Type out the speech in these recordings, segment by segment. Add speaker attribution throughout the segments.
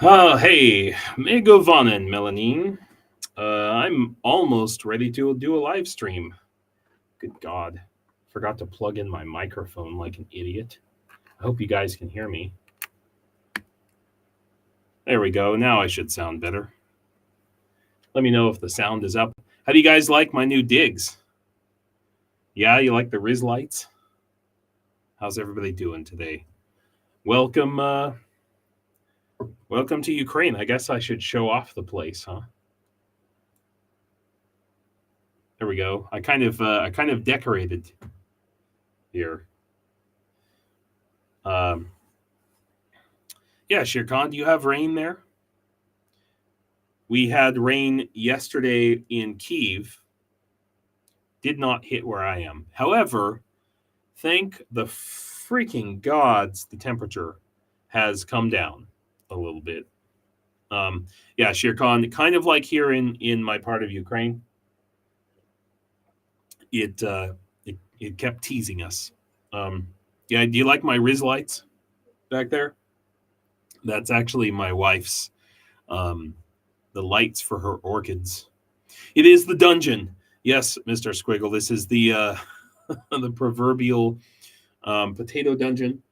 Speaker 1: Hey, Megovanen, Melanine. I'm almost ready to do a live stream. Good God. Forgot to plug in my microphone like an idiot. I hope you guys can hear me. There we go. Now I should sound better. Let me know if the sound is up. How do you guys like my new digs? Yeah, you like the Riz lights? How's everybody doing today? Welcome to Ukraine. I guess I should show off the place, huh? There we go. I kind of decorated here. Yeah, Shirkan, do you have rain there? We had rain yesterday in Kyiv. Did not hit where I am. However, thank the freaking gods, the temperature has come down a little bit. Yeah, Shirkan, kind of like here in my part of Ukraine, it kept teasing us. Yeah, do you like my Riz lights back there? That's actually my wife's, the lights for her orchids. It is the dungeon. Yes, Mr. Squiggle, this is the the proverbial potato dungeon.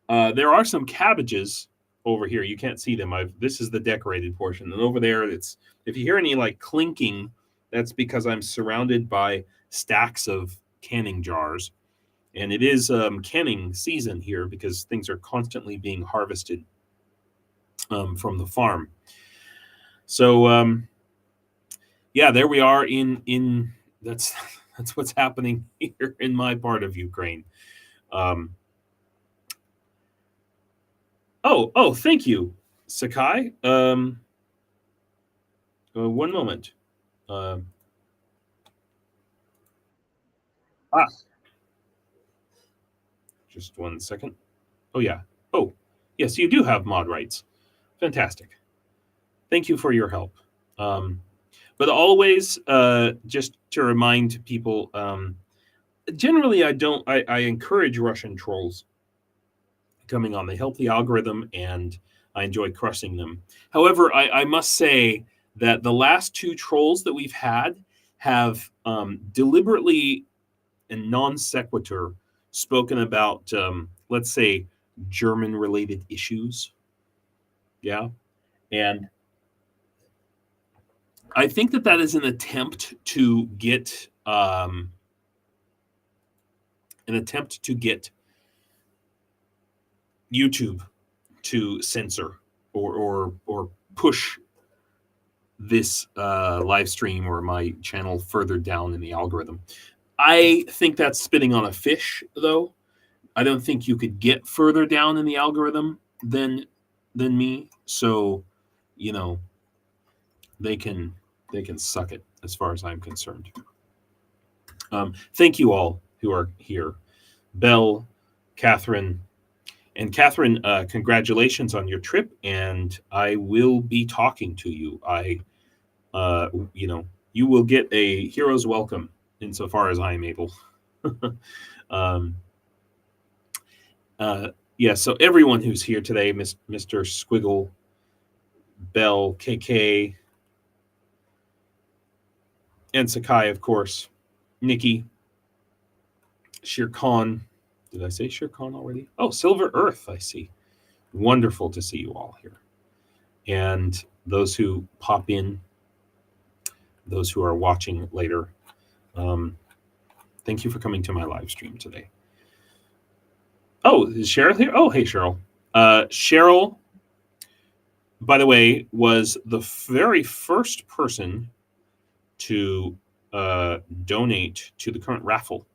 Speaker 1: There are some cabbages over here. You can't see them. This is the decorated portion. And over there, if you hear any like clinking, that's because I'm surrounded by stacks of canning jars. And it is canning season here because things are constantly being harvested from the farm. So yeah, there we are in that's what's happening here in my part of Ukraine. Oh, thank you, Sakai. One moment. Just 1 second. Oh yeah. Oh, yes, you do have mod rights. Fantastic. Thank you for your help. But always, just to remind people, generally I encourage Russian trolls coming on. They help the algorithm and I enjoy crushing them. However, I must say that the last two trolls that we've had have deliberately and non sequitur spoken about, let's say, German related issues. Yeah. And I think that is an attempt to get YouTube to censor or push this live stream or my channel further down in the algorithm. I think that's spitting on a fish, though. I don't think you could get further down in the algorithm than me. So, they can suck it as far as I'm concerned. Thank you all who are here. Belle, Catherine, and Catherine, congratulations on your trip, and I will be talking to you. You will get a hero's welcome insofar as I am able. Yeah, so everyone who's here today, Mr. Squiggle, Belle, KK, and Sakai, of course, Nikki, Shere Khan. Did I say Shere Khan already? Oh, Silver Earth, I see. Wonderful to see you all here. And those who pop in, those who are watching later, thank you for coming to my live stream today. Oh, is Cheryl here? Oh, hey, Cheryl. Cheryl, by the way, was the very first person to donate to the current raffle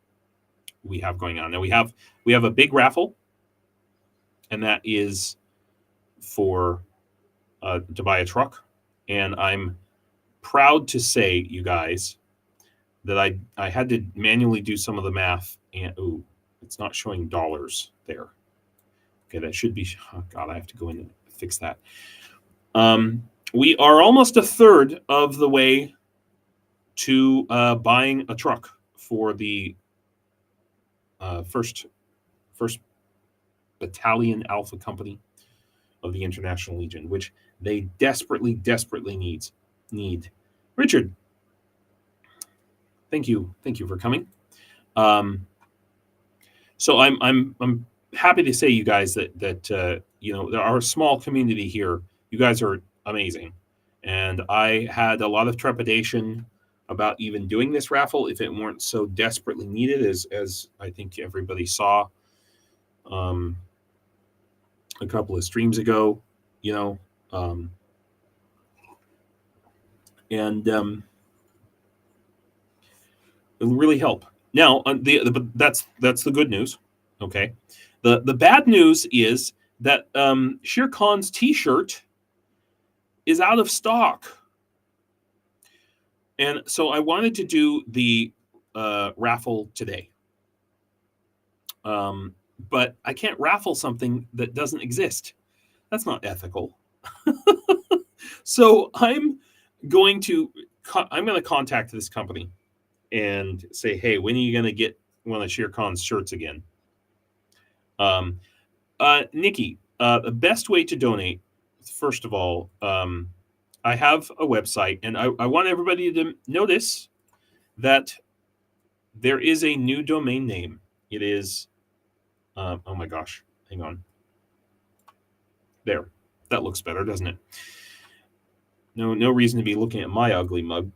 Speaker 1: we have going on. Now we have a big raffle, and that is for to buy a truck. And I'm proud to say, you guys, that I had to manually do some of the math, and it's not showing dollars there. Okay, that should be. Oh God, I have to go in and fix that. We are almost a third of the way to buying a truck for the first battalion Alpha Company. of the International Legion, which they desperately need. Richard, thank you for coming. So I'm happy to say, you guys, that our small community here, you guys are amazing, and I had a lot of trepidation about even doing this raffle if it weren't so desperately needed, as I think everybody saw a couple of streams ago, and it'll really help. Now, that's the good news. Okay, the bad news is that Shere Khan's T-shirt is out of stock, and so I wanted to do the raffle today. But I can't raffle something that doesn't exist. That's not ethical. So I'm going to contact this company and say, hey, when are you going to get one of Shere Khan's shirts again? Nikki, the best way to donate, first of all, I have a website, and I want everybody to notice that there is a new domain name. It is, oh my gosh, hang on. There, that looks better, doesn't it? No reason to be looking at my ugly mug.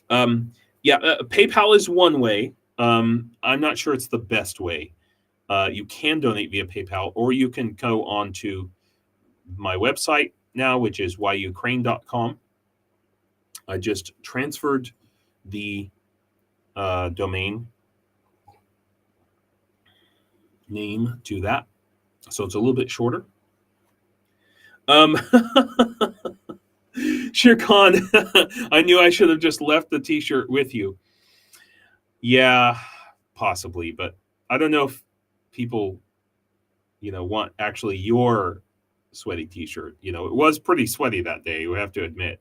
Speaker 1: PayPal is one way. I'm not sure it's the best way. You can donate via PayPal, or you can go on to my website now, which is yukraine.com. I just transferred the domain name to that, so it's a little bit shorter. Shere Khan, I knew I should have just left the T-shirt with you. Yeah, possibly, but I don't know if people, want actually your sweaty T-shirt. It was pretty sweaty that day, you have to admit.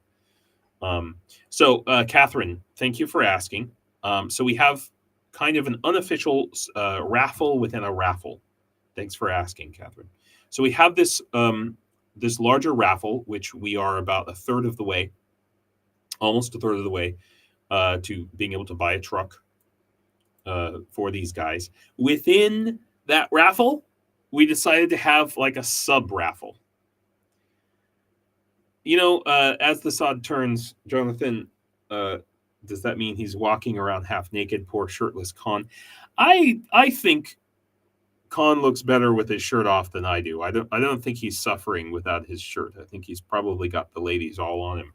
Speaker 1: So Catherine, thank you for asking. So we have kind of an unofficial raffle within a raffle. Thanks for asking, Catherine. So we have this this larger raffle, which we are about almost a third of the way to being able to buy a truck for these guys. Within that raffle, we decided to have like a sub raffle. As the sod turns, Jonathan, does that mean he's walking around half naked, poor shirtless Khan? I think Khan looks better with his shirt off than I do. I don't think he's suffering without his shirt. I think he's probably got the ladies all on him,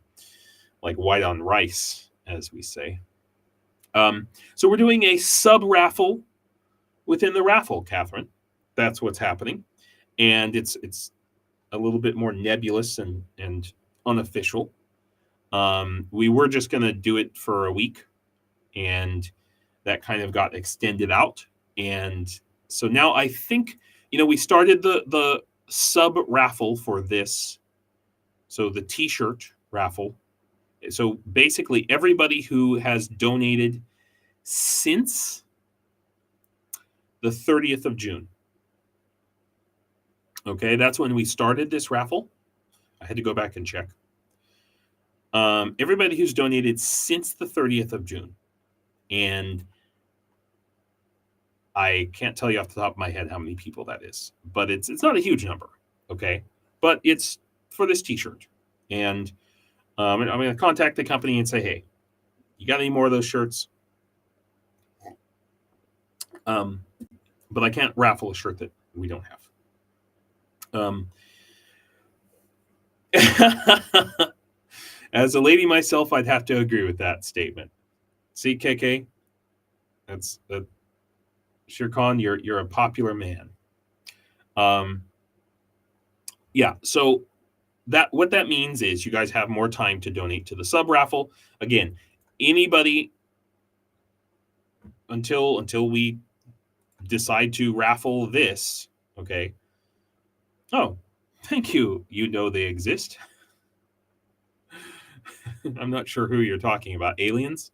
Speaker 1: like white on rice, as we say. So we're doing a sub raffle within the raffle, Catherine. That's what's happening, and it's a little bit more nebulous and unofficial. We were just going to do it for a week, and that kind of got extended out. And so now I think, we started the sub raffle for this. So the T-shirt raffle. So basically everybody who has donated since the 30th of June. Okay, that's when we started this raffle. I had to go back and check. Everybody who's donated since the 30th of June. And I can't tell you off the top of my head how many people that is, but it's not a huge number, okay? But it's for this T-shirt. And I'm going to contact the company and say, hey, you got any more of those shirts? But I can't raffle a shirt that we don't have. As a lady myself, I'd have to agree with that statement. See, KK? That's Shere Khan, you're a popular man. Yeah, so what that means is you guys have more time to donate to the sub raffle. Again, anybody until we decide to raffle this, okay? Oh, thank you. You know they exist. I'm not sure who you're talking about. Aliens?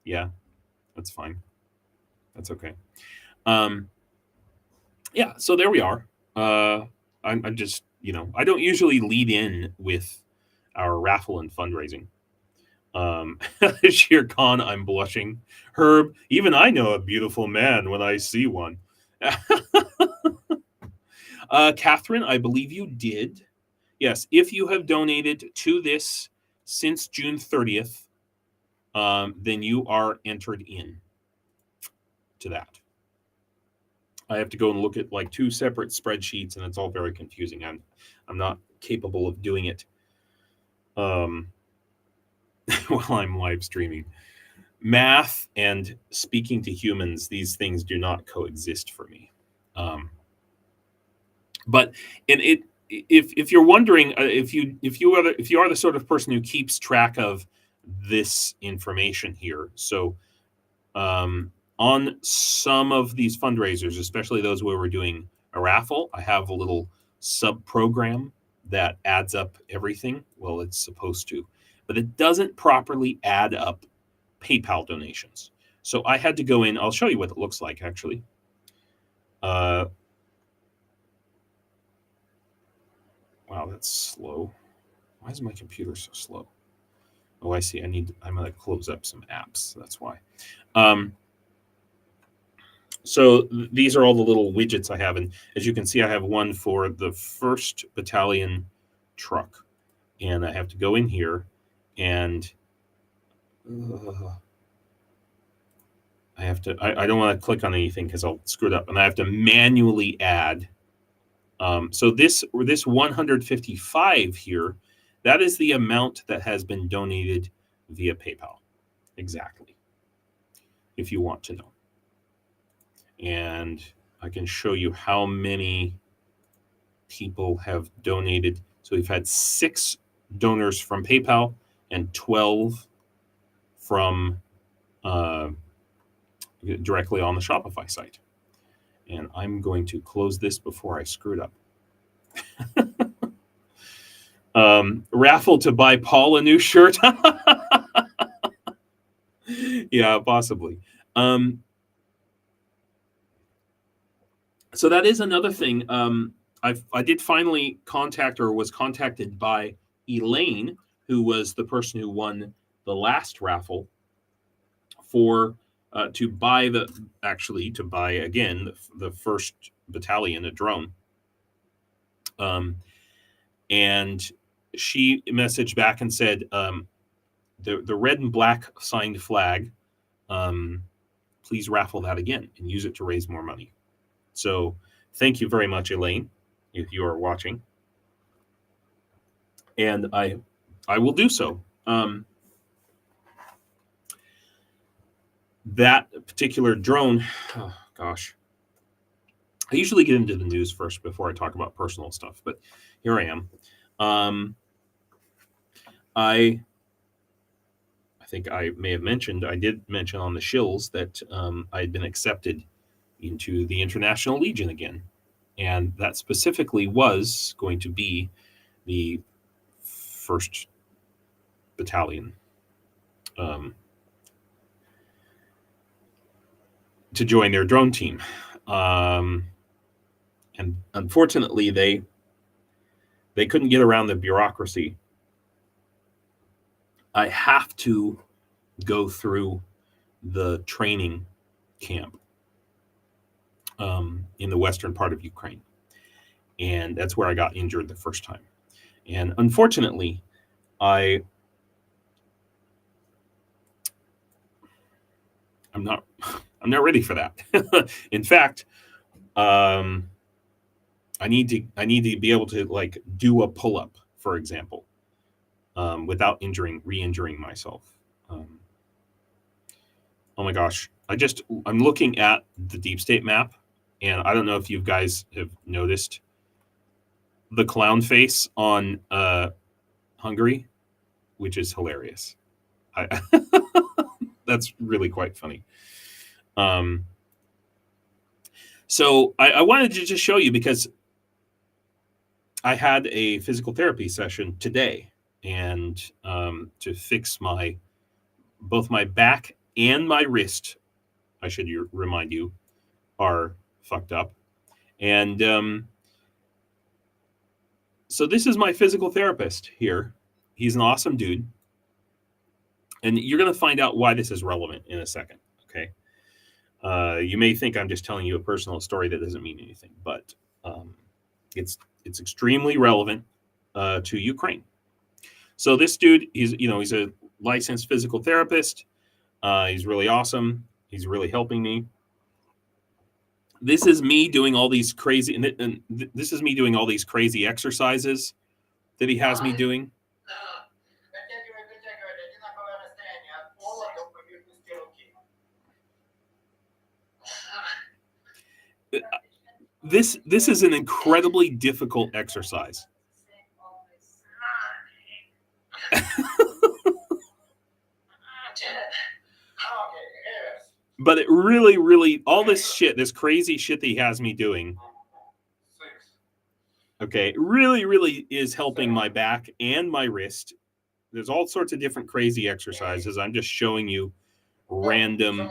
Speaker 1: Yeah, that's fine. That's okay. Yeah, so there we are. I'm just I don't usually lead in with our raffle and fundraising. Sheer Khan, I'm blushing. Herb, even I know a beautiful man when I see one. Catherine, I believe you did. Yes, if you have donated to this since June 30th, then you are entered in to that. I have to go and look at like 2 separate spreadsheets, and it's all very confusing. I'm not capable of doing it while I'm live streaming. Math and speaking to humans, these things do not coexist for me. But if you're wondering, if you are the sort of person who keeps track of this information here, so on some of these fundraisers, especially those where we're doing a raffle, I have a little sub program that adds up everything. Well, it's supposed to, but it doesn't properly add up PayPal donations. So I had to go in. I'll show you what it looks like, actually. Wow, that's slow. Why is my computer so slow? Oh, I see. I'm going to close up some apps. That's why. So these are all the little widgets I have. And as you can see, I have one for the 1st Battalion truck. And I have to go in here and I don't want to click on anything because I'll screw it up. And I have to manually add. So this 155 here, that is the amount that has been donated via PayPal. Exactly. If you want to know. And I can show you how many people have donated. So we've had 6 donors from PayPal and 12 from directly on the Shopify site. And I'm going to close this before I screw it up. Raffle to buy Paul a new shirt. Yeah, possibly. So that is another thing. I did finally was contacted by Elaine, who was the person who won the last raffle, for to buy again the 1st Battalion, a drone. And she messaged back and said, the red and black signed flag, please raffle that again and use it to raise more money. So thank you very much, Elaine, if you are watching. And I will do so. That particular drone, oh gosh. I usually get into the news first before I talk about personal stuff, but here I am. I think I may have mentioned, I did mention on the Shills that I had been accepted into the International Legion again. And that specifically was going to be the 1st Battalion to join their drone team. And unfortunately, they couldn't get around the bureaucracy. I have to go through the training camp in the western part of Ukraine. And that's where I got injured the first time. And unfortunately, I'm not ready for that. In fact, I need to be able to like do a pull-up, for example, without re-injuring myself. Oh my gosh. I'm looking at the deep state map, and I don't know if you guys have noticed the clown face on Hungary, which is hilarious. That's really quite funny. So I wanted to just show you, because I had a physical therapy session today, and to fix both my back and my wrist, I should remind you, are fucked up. And So this is my physical therapist here. He's an awesome dude. And you're going to find out why this is relevant in a second, okay? You may think I'm just telling you a personal story that doesn't mean anything, but it's extremely relevant to Ukraine. So this dude, he's a licensed physical therapist. He's really awesome. He's really helping me. This is me doing all these crazy, and this is me doing all these crazy exercises that he has me doing. This is an incredibly difficult exercise. But it really, all this shit, this crazy shit that he has me doing, okay, really is helping my back and my wrist. There's all sorts of different crazy exercises. I'm just showing you random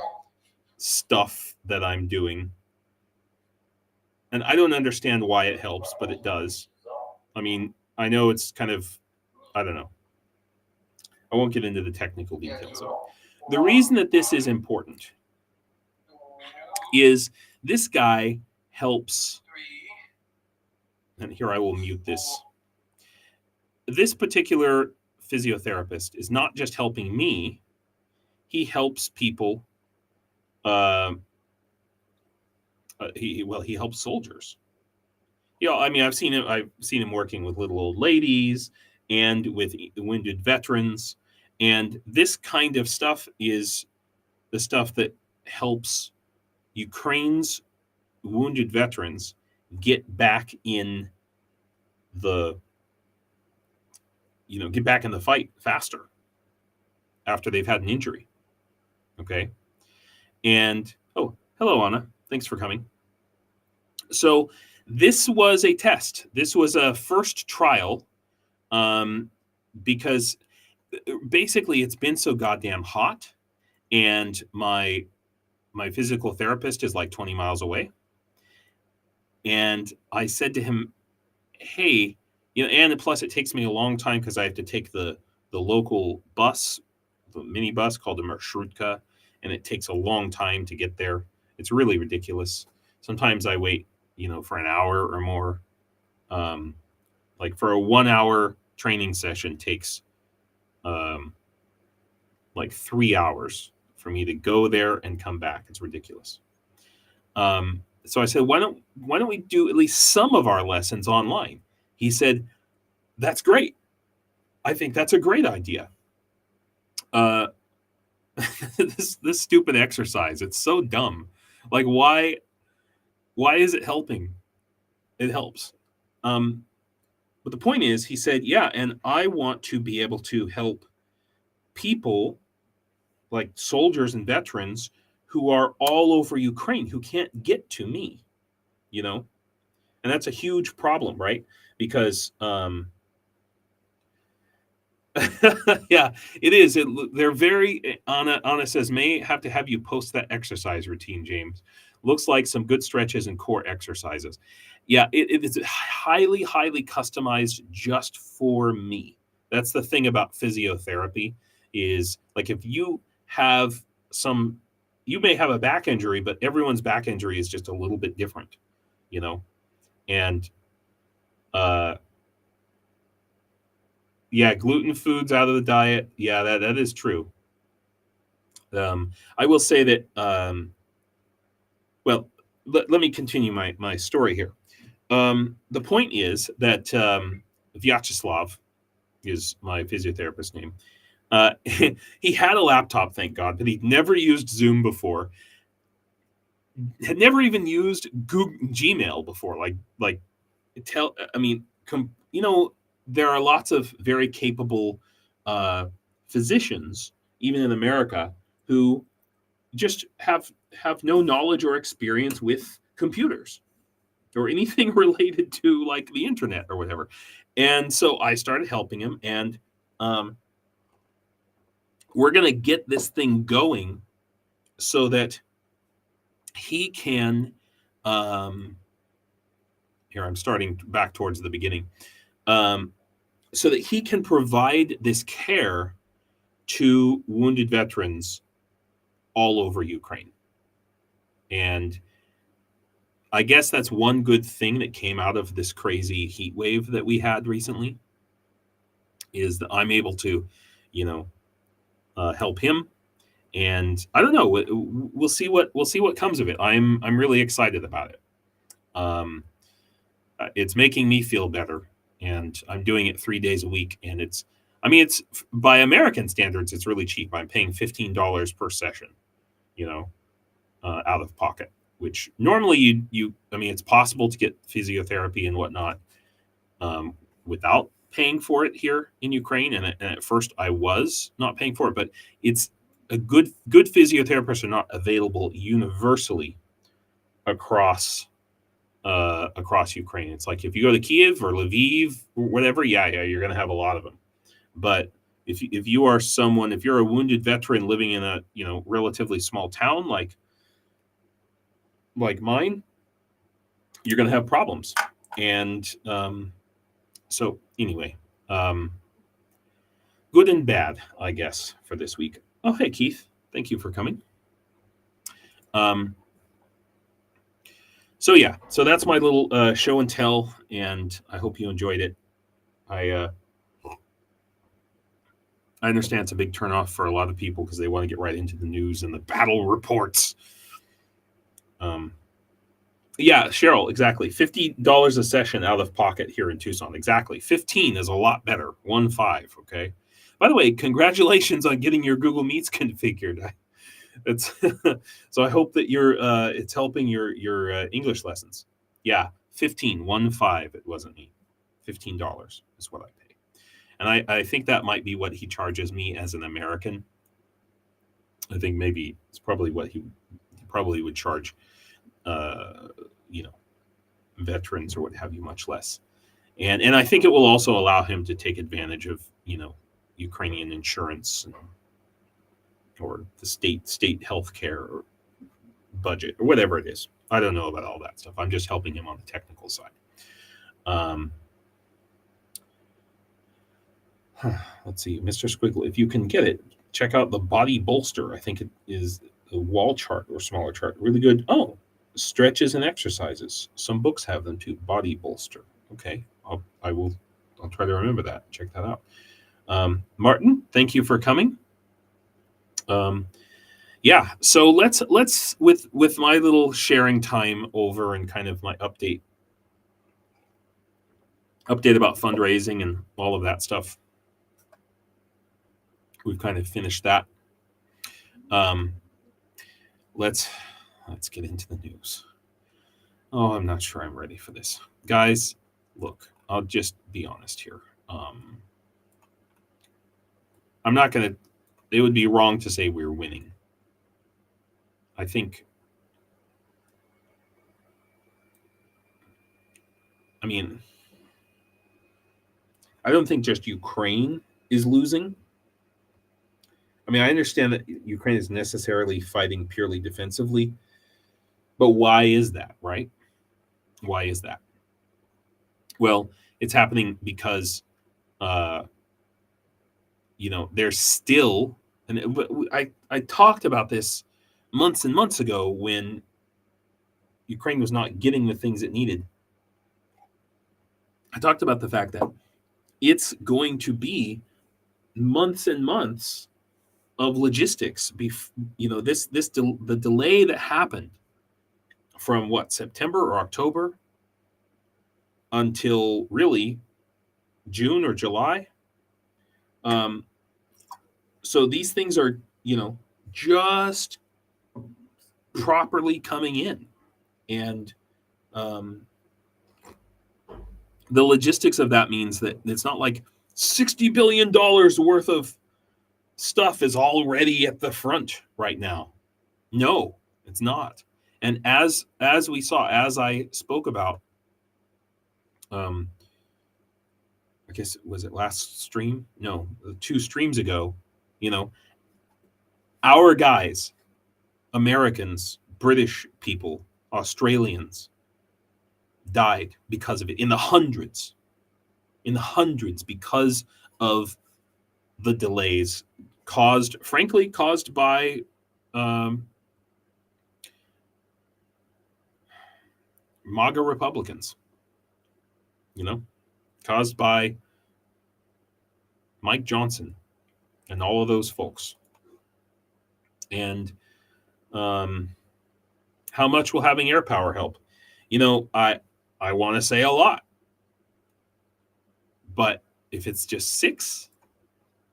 Speaker 1: stuff that I'm doing. And I don't understand why it helps, but it does. I mean, I know it's kind of, I don't know. I won't get into the technical details of it. The reason that this is important is this guy helps, and here I will mute this. This particular physiotherapist is not just helping me, he helps people. He helps soldiers. I mean, I've seen him working with little old ladies and with wounded veterans, and this kind of stuff is the stuff that helps Ukraine's wounded veterans get back in the fight faster after they've had an injury. Okay. And oh, hello, Anna. Thanks for coming. So this was a test. This was a first trial because basically it's been so goddamn hot, and my physical therapist is like 20 miles away. And I said to him, hey, and plus it takes me a long time because I have to take the local bus, the mini bus called the Marshrutka, and it takes a long time to get there. It's really ridiculous. Sometimes I wait, for an hour or more. Like for a 1 hour training session takes like 3 hours for me to go there and come back. It's ridiculous. So I said, why don't we do at least some of our lessons online? He said, that's great. I think that's a great idea. This stupid exercise, it's so dumb. Like, why is it helping? It helps. But the point is, he said, yeah, and I want to be able to help people like soldiers and veterans who are all over Ukraine who can't get to me, and that's a huge problem, right? Because yeah, it is. They're very, Anna says, may have to have you post that exercise routine, James. Looks like some good stretches and core exercises. Yeah, it is highly customized just for me. That's the thing about physiotherapy is, like, if you have you may have a back injury, but everyone's back injury is just a little bit different, and yeah, gluten foods out of the diet. Yeah, that is true. I will say that, well, let me continue my story here. The point is that Vyacheslav is my physiotherapist's name. He had a laptop, thank God, but he'd never used Zoom before. Had never even used Gmail before. There are lots of very capable physicians, even in America, who just have no knowledge or experience with computers or anything related to like the internet or whatever. And so I started helping him, and we're going to get this thing going so that he can, here I'm starting back towards the beginning. so that he can provide this care to wounded veterans all over Ukraine. And I guess that's one good thing that came out of this crazy heat wave that we had recently, is that I'm able to, help him. And I don't know, we'll see what comes of it. I'm really excited about it. It's making me feel better, and I'm doing it 3 days a week. And it's by American standards, it's really cheap. I'm paying $15 per session, out of pocket, which normally it's possible to get physiotherapy and whatnot without paying for it here in Ukraine. And at first I was not paying for it, but it's a good physiotherapists are not available universally across Ukraine. It's like if you go to Kiev or Lviv or whatever, you're going to have a lot of them. But if you're a wounded veteran living in a relatively small town like mine, you're going to have problems. And so anyway, good and bad, I guess, for this week. Oh, hey, Keith. Thank you for coming. So that's my little show and tell, and I hope you enjoyed it. I understand it's a big turnoff for a lot of people because they want to get right into the news and the battle reports. Cheryl, exactly. $50 a session out of pocket here in Tucson. Exactly. 15 is a lot better. 15, okay? By the way, congratulations on getting your Google Meets configured. It's so I hope that it's helping your English lessons. Yeah, 15. It wasn't me. $15 is what I pay. And I think that might be what he charges me as an American. I think maybe it's probably what he probably would charge veterans or what have you much less. And I think it will also allow him to take advantage of, Ukrainian insurance or the state healthcare or budget or whatever it is. I don't know about all that stuff. I'm just helping him on the technical side. Let's see, Mr. Squiggle, if you can get it, check out the body bolster. I think it is a wall chart or smaller chart. Really good. Oh, stretches and exercises. Some books have them too. Body bolster. Okay, I'll try to remember that. Check that out. Martin, thank you for coming. So let's with my little sharing time over and kind of my update about fundraising and all of that stuff. We've kind of finished that. Let's get into the news. Oh, I'm not sure I'm ready for this. Guys, look, I'll just be honest here. I'm not going to, it would be wrong to say we're winning. I don't think just Ukraine is losing. I understand that Ukraine is necessarily fighting purely defensively, but why is that, right? Why is that? Well, it's happening because, there's still, and I talked about this months and months ago when Ukraine was not getting the things it needed. I talked about the fact that it's going to be months and months of logistics. The delay that happened from September or October until really June or July. So these things are, just properly coming in. And the logistics of that means that it's not like $60 billion worth of stuff is already at the front right now. No, it's not. And as we saw, as I spoke about, I guess, was it last stream? No, 2 streams ago, our guys, Americans, British people, Australians died because of it in the hundreds. in the hundreds because of the delays caused by MAGA Republicans, caused by Mike Johnson and all of those folks. And how much will having air power help? I want to say a lot, but if it's just 6,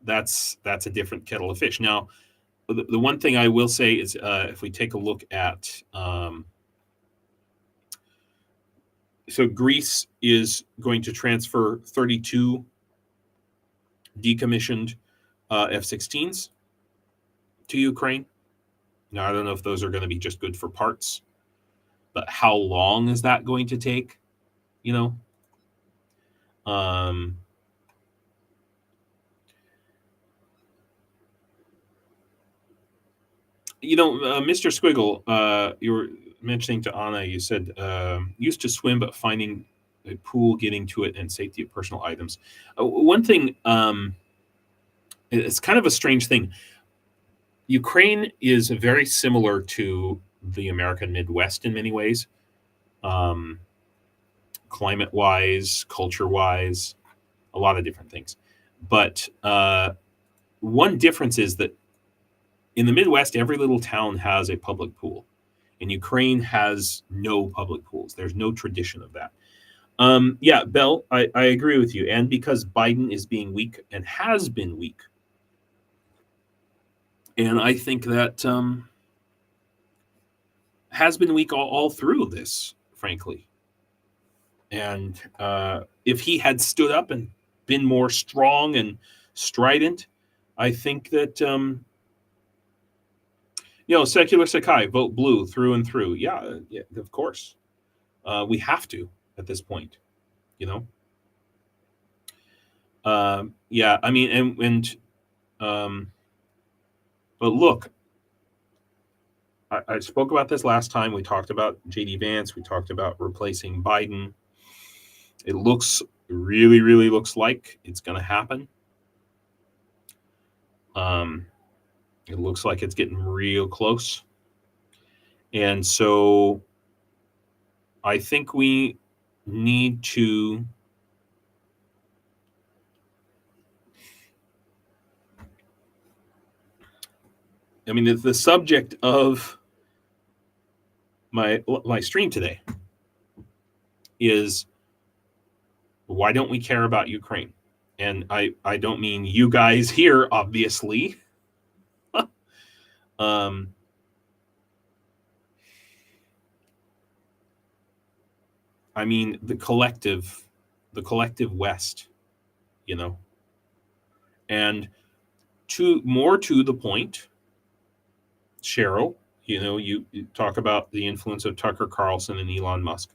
Speaker 1: that's a different kettle of fish. Now, the one thing I will say is if we take a look at so Greece is going to transfer 32 decommissioned F-16s to Ukraine. Now, I don't know if those are going to be just good for parts, but how long is that going to take? Mr. Squiggle, you were mentioning to Anna, you said used to swim, but finding a pool, getting to it, and safety of personal items. One thing, it's kind of a strange thing. Ukraine is very similar to the American Midwest in many ways, climate-wise, culture-wise, a lot of different things. But one difference is that in the Midwest, every little town has a public pool. And Ukraine has no public pools. There's no tradition of that. Yeah, Bell, I agree with you. And because Biden is being weak and has been weak. And I think that has been weak all through this, frankly. And if he had stood up and been more strong and strident, I think that, secular Sakai, vote blue through and through. Yeah, of course. We have to at this point, yeah, I mean, but look, I spoke about this last time. We talked about J.D. Vance. We talked about replacing Biden. It really, really looks like it's going to happen. It looks like it's getting real close. And so I think we need to the subject of my stream today is why don't we care about Ukraine? And I don't mean you guys here, obviously. I mean the collective West, and more to the point, Cheryl, you talk about the influence of Tucker Carlson and Elon Musk.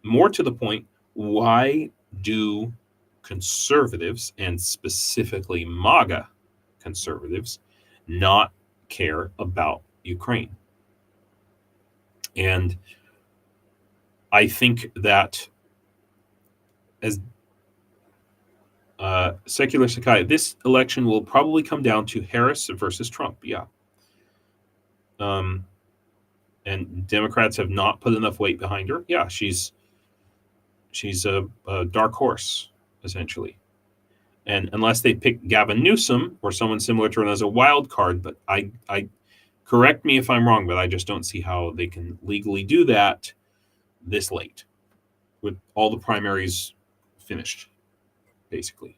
Speaker 1: More to the point, why do conservatives, and specifically MAGA conservatives, not care about Ukraine? And I think that as secular Sakai, this election will probably come down to Harris versus Trump. Yeah. And Democrats have not put enough weight behind her. Yeah, she's a dark horse, essentially. And unless they pick Gavin Newsom or someone similar to her as a wild card, but I correct me if I'm wrong, but I just don't see how they can legally do that this late with all the primaries finished, basically.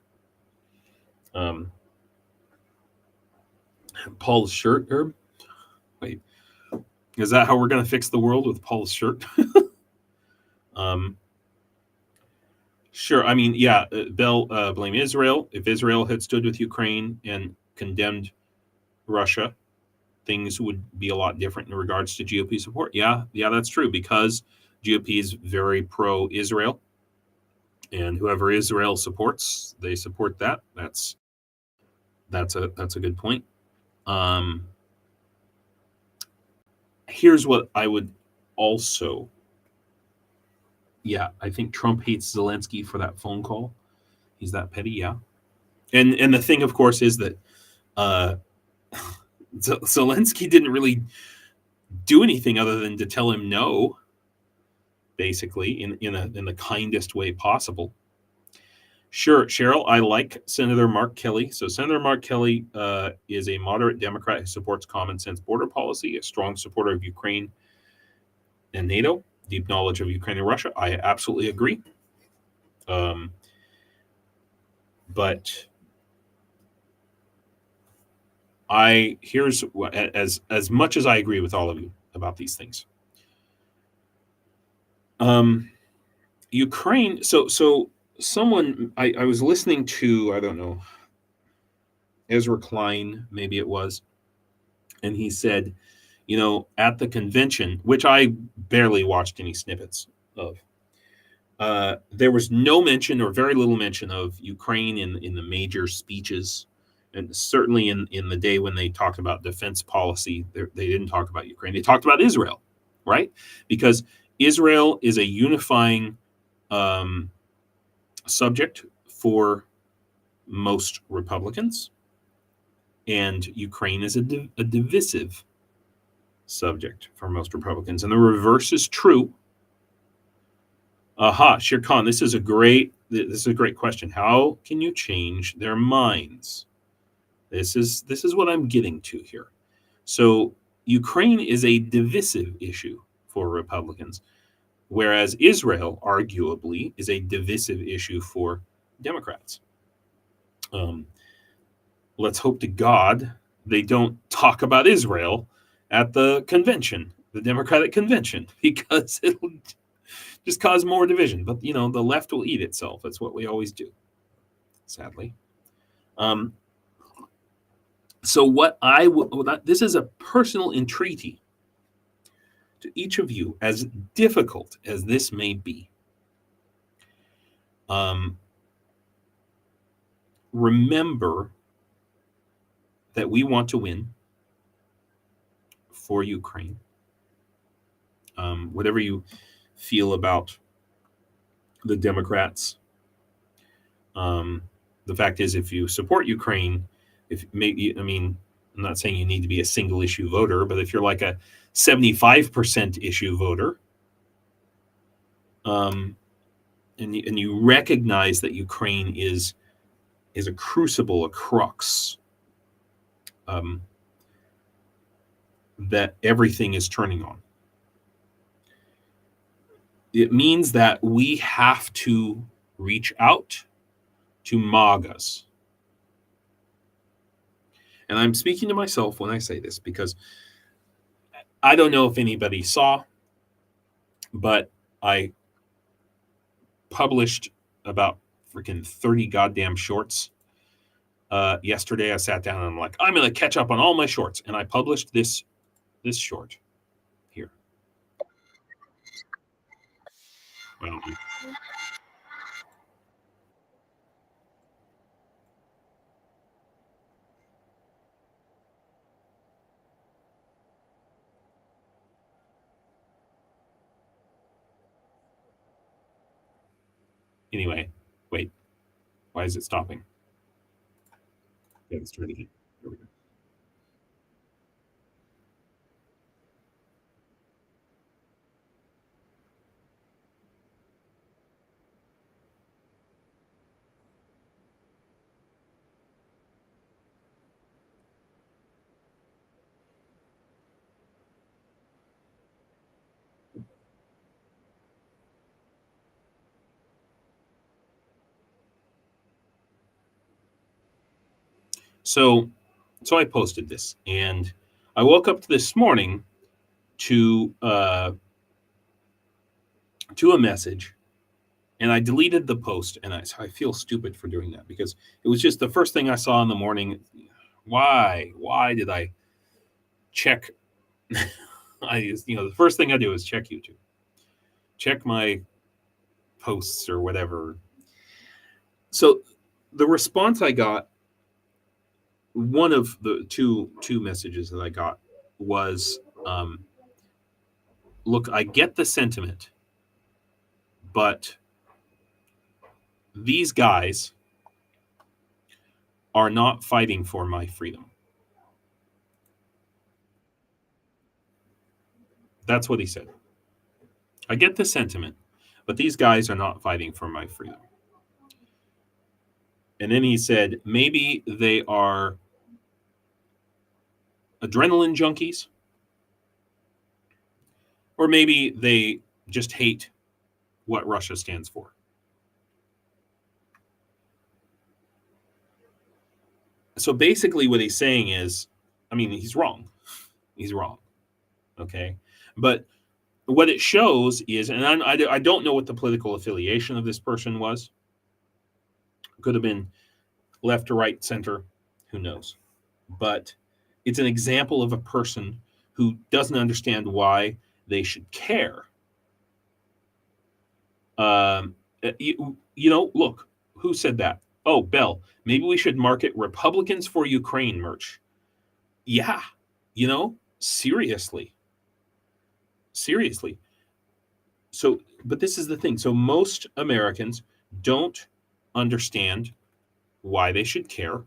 Speaker 1: Paul's shirt, Herb? Wait, is that how we're going to fix the world, with Paul's shirt? Sure. I mean, yeah, Bell, blame Israel. If Israel had stood with Ukraine and condemned Russia, things would be a lot different in regards to GOP support. Yeah, that's true, because GOP is very pro-Israel, and whoever Israel supports, they support that. That's a good point. Here's what I would also Yeah, I think Trump hates Zelensky for that phone call. He's that petty, yeah. And the thing, of course, is that Zelensky didn't really do anything other than to tell him no, basically, in the kindest way possible. Sure, Cheryl, I like Senator Mark Kelly. So Senator Mark Kelly is a moderate Democrat who supports common sense border policy, a strong supporter of Ukraine and NATO, deep knowledge of Ukraine and Russia. I absolutely agree. But here's what, as much as I agree with all of you about these things. Ukraine. So someone I was listening to, I don't know, Ezra Klein, maybe it was, and he said, at the convention, which I barely watched any snippets of, there was no mention or very little mention of Ukraine in the major speeches. And certainly in the day when they talked about defense policy, they didn't talk about Ukraine. They talked about Israel, right? Because Israel is a unifying subject for most Republicans, and Ukraine is a divisive subject for most Republicans. And the reverse is true. Shere Khan, this is a great question. How can you change their minds? This is what I'm getting to here. So Ukraine is a divisive issue for Republicans, whereas Israel, arguably, is a divisive issue for Democrats. Let's hope to God they don't talk about Israel at the convention, the Democratic convention, because it'll just cause more division. But, the left will eat itself. That's what we always do, sadly. So what this is a personal entreaty to each of you, as difficult as this may be. Remember that we want to win for Ukraine. Whatever you feel about the Democrats, the fact is, if you support Ukraine, I'm not saying you need to be a single issue voter, but if you're like a 75% issue voter, and you recognize that Ukraine is a crucible, a crux, that everything is turning on. It means that we have to reach out to MAGAs. And I'm speaking to myself when I say this, because I don't know if anybody saw, but I published about freaking 30 goddamn shorts. Yesterday I sat down and I'm like, I'm going to catch up on all my shorts. And I published this short here. Well, anyway, wait. Why is it stopping? Yeah, let's try it again. Here we go. So I posted this, and I woke up this morning to a message, and I deleted the post, and I feel stupid for doing that, because it was just the first thing I saw in the morning. Why did I check? The first thing I do is check YouTube, check my posts or whatever. So the response I got, one of the two messages that I got was, look, I get the sentiment, But these guys are not fighting for my freedom. That's what he said. I get the sentiment, but these guys are not fighting for my freedom. And then he said, maybe they are adrenaline junkies, or maybe they just hate what Russia stands for. So basically what he's saying is, I mean, he's wrong. He's wrong. Okay. But what it shows is, and I don't know what the political affiliation of this person was. Could have been left to right, center, who knows. But it's an example of a person who doesn't understand why they should care. You know, look, who said that? Oh, Bell, maybe we should market Republicans for Ukraine merch. Yeah, you know, seriously. So, but this is the thing. So most Americans don't understand why they should care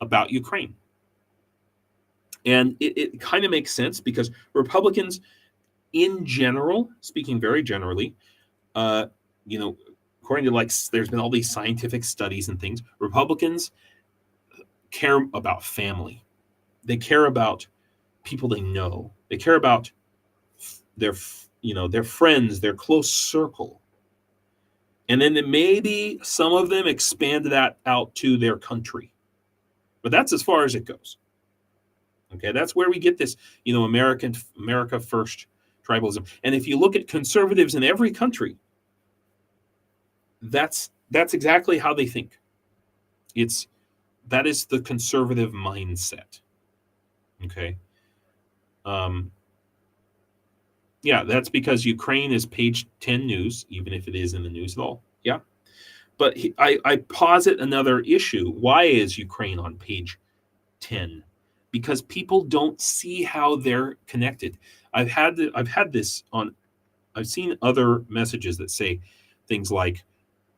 Speaker 1: about Ukraine. And it kind of makes sense because Republicans in general, speaking very generally, you know, according to there's been all these scientific studies and things, Republicans care about family. They care about people they know. They care about their friends, their close circle. And then maybe some of them expand that out to their country. But that's as far as it goes. Okay, that's where we get this, America first tribalism. And if you look at conservatives in every country, that's exactly how they think. That is the conservative mindset. Okay. Yeah, that's because Ukraine is page 10 news, even if it is in the news at all. Yeah. But I posit another issue. Why is Ukraine on page 10? Because people don't see how they're connected. I've seen other messages that say things like,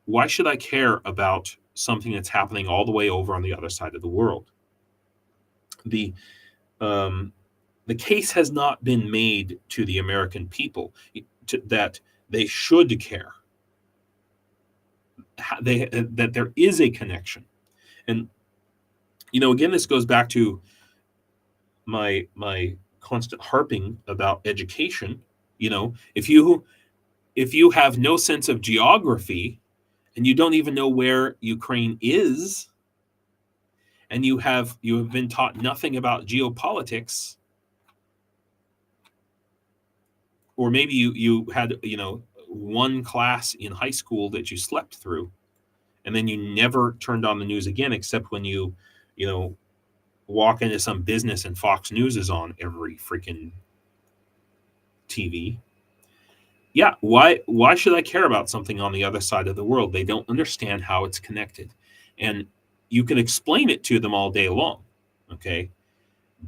Speaker 1: why should I care about something that's happening all the way over on the other side of the world? The case has not been made to the American people that they should care. That there is a connection. And, again, this goes back to my constant harping about education. If you have no sense of geography and you don't even know where Ukraine is, and you have been taught nothing about geopolitics, or maybe you had one class in high school that you slept through, and then you never turned on the news again except when you walk into some business and Fox News is on every freaking TV. Yeah, why should I care about something on the other side of the world? They don't understand how it's connected. And you can explain it to them all day long, okay?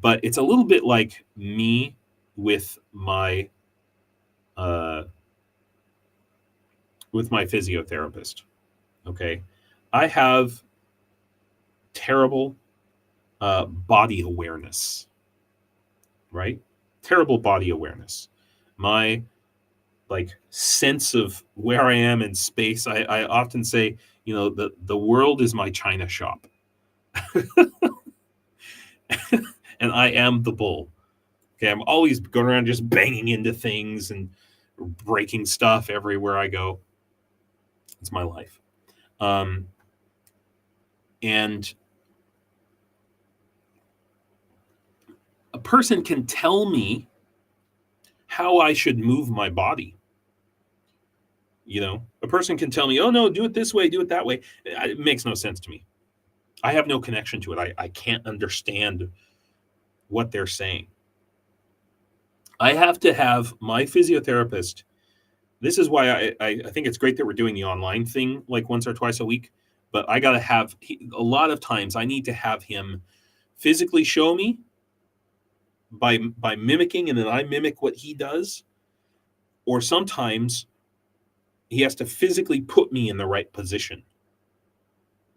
Speaker 1: But it's a little bit like me with my physiotherapist, okay? I have terrible body awareness, right? Terrible body awareness. My sense of where I am in space. I often say, the world is my china shop. And I am the bull. Okay, I'm always going around just banging into things and breaking stuff everywhere I go. It's my life. And a person can tell me how I should move my body. A person can tell me, oh, no, do it this way, do it that way. It makes no sense to me. I have no connection to it. I can't understand what they're saying. I have to have my physiotherapist. This is why I think it's great that we're doing the online thing once or twice a week. But I got to have, a lot of times I need to have him physically show me by mimicking, and then I mimic what he does. or sometimes he has to physically put me in the right position.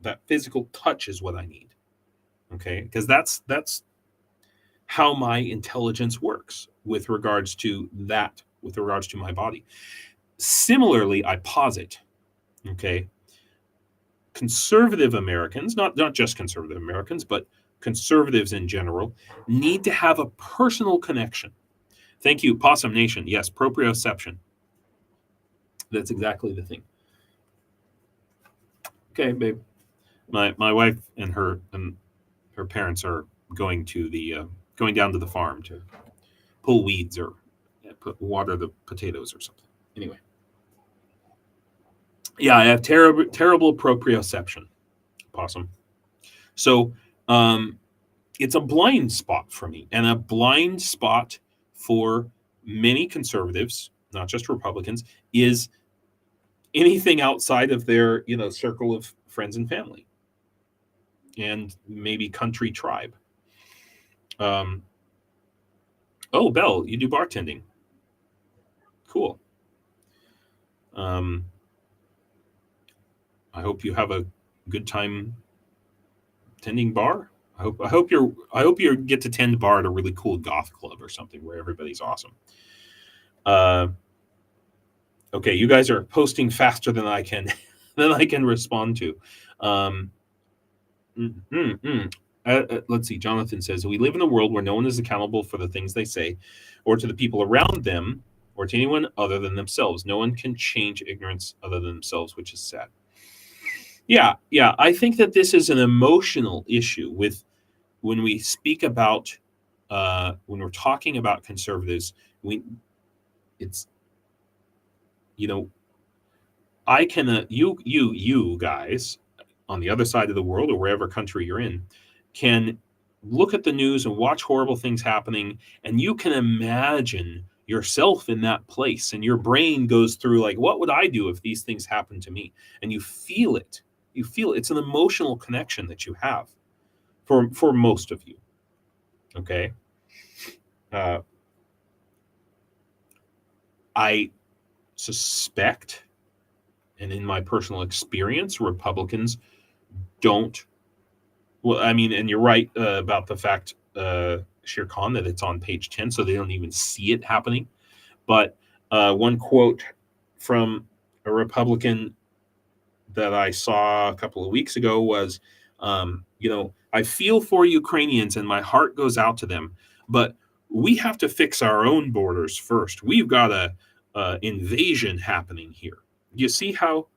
Speaker 1: That physical touch is what I need. Okay, because that's how my intelligence works with regards to that, with regards to my body. Similarly, I posit, okay, conservative Americans, not just conservative Americans, but conservatives in general, need to have a personal connection. Thank you, Possum Nation. Yes, proprioception. That's exactly the thing. Okay, babe. My wife and her parents are going down to the farm to pull weeds or water the potatoes or something. Anyway, yeah, I have terrible proprioception, Possum. So it's a blind spot for me, and a blind spot for many conservatives, not just Republicans, is anything outside of their circle of friends and family, and maybe country tribe. Oh, Belle, you do bartending. Cool. I hope you have a good time tending bar. I hope you get to tend bar at a really cool goth club or something where everybody's awesome. Okay, you guys are posting faster than I can respond to. Let's see. Jonathan says, we live in a world where no one is accountable for the things they say, or to the people around them, or to anyone other than themselves. No one can change ignorance other than themselves, which is sad. Yeah. I think that this is an emotional issue with when we speak about when we're talking about conservatives. I can you guys on the other side of the world or wherever country you're in can look at the news and watch horrible things happening, and you can imagine yourself in that place, and your brain goes through like, what would I do if these things happened to me? And you feel it. It's an emotional connection that you have for most of you. Okay. I suspect, and in my personal experience, Republicans don't. Well, I mean, and you're right about the fact, Shere Khan, that it's on page 10, so they don't even see it happening. But one quote from a Republican that I saw a couple of weeks ago was, I feel for Ukrainians and my heart goes out to them, but we have to fix our own borders first. We've got a invasion happening here. You see how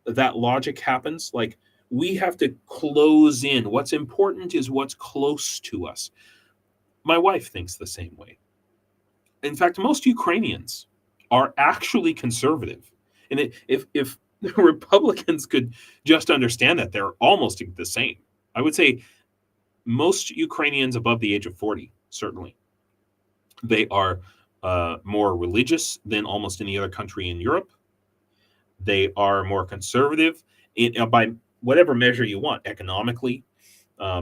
Speaker 1: that logic happens? Like, we have to close in. What's important is what's close to us. My wife thinks the same way. In fact, most Ukrainians are actually conservative. And if the Republicans could just understand that, they're almost the same. I would say most Ukrainians above the age of 40, certainly, they are more religious than almost any other country in Europe. They are more conservative by whatever measure you want. Economically,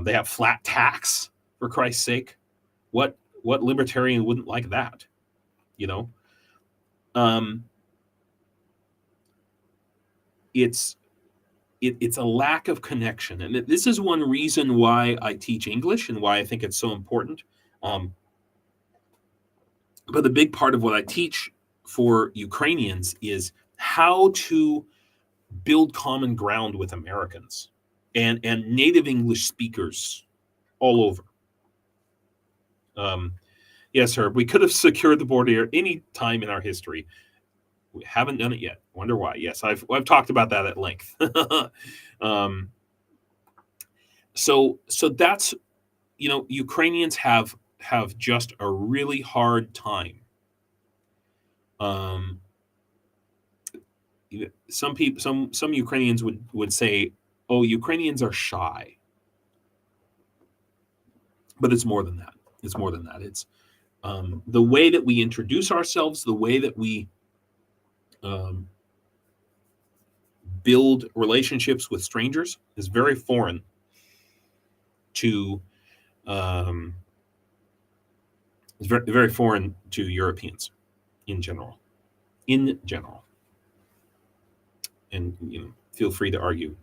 Speaker 1: they have flat tax, for Christ's sake. What libertarian wouldn't like that? It's a lack of connection, and this is one reason why I teach English and why I think it's so important. But the big part of what I teach for Ukrainians is how to build common ground with Americans and native English speakers all over. Yes, Herb, we could have secured the border any time in our history. We haven't done it yet. Wonder why. Yes, I've talked about that at length. So that's, Ukrainians have just a really hard time. Some Ukrainians would say, "Oh, Ukrainians are shy," but it's more than that. It's more than that. It's the way that we introduce ourselves, the way that we build relationships with strangers is very foreign to it's very, very foreign to Europeans in general. in general. And feel free to argue,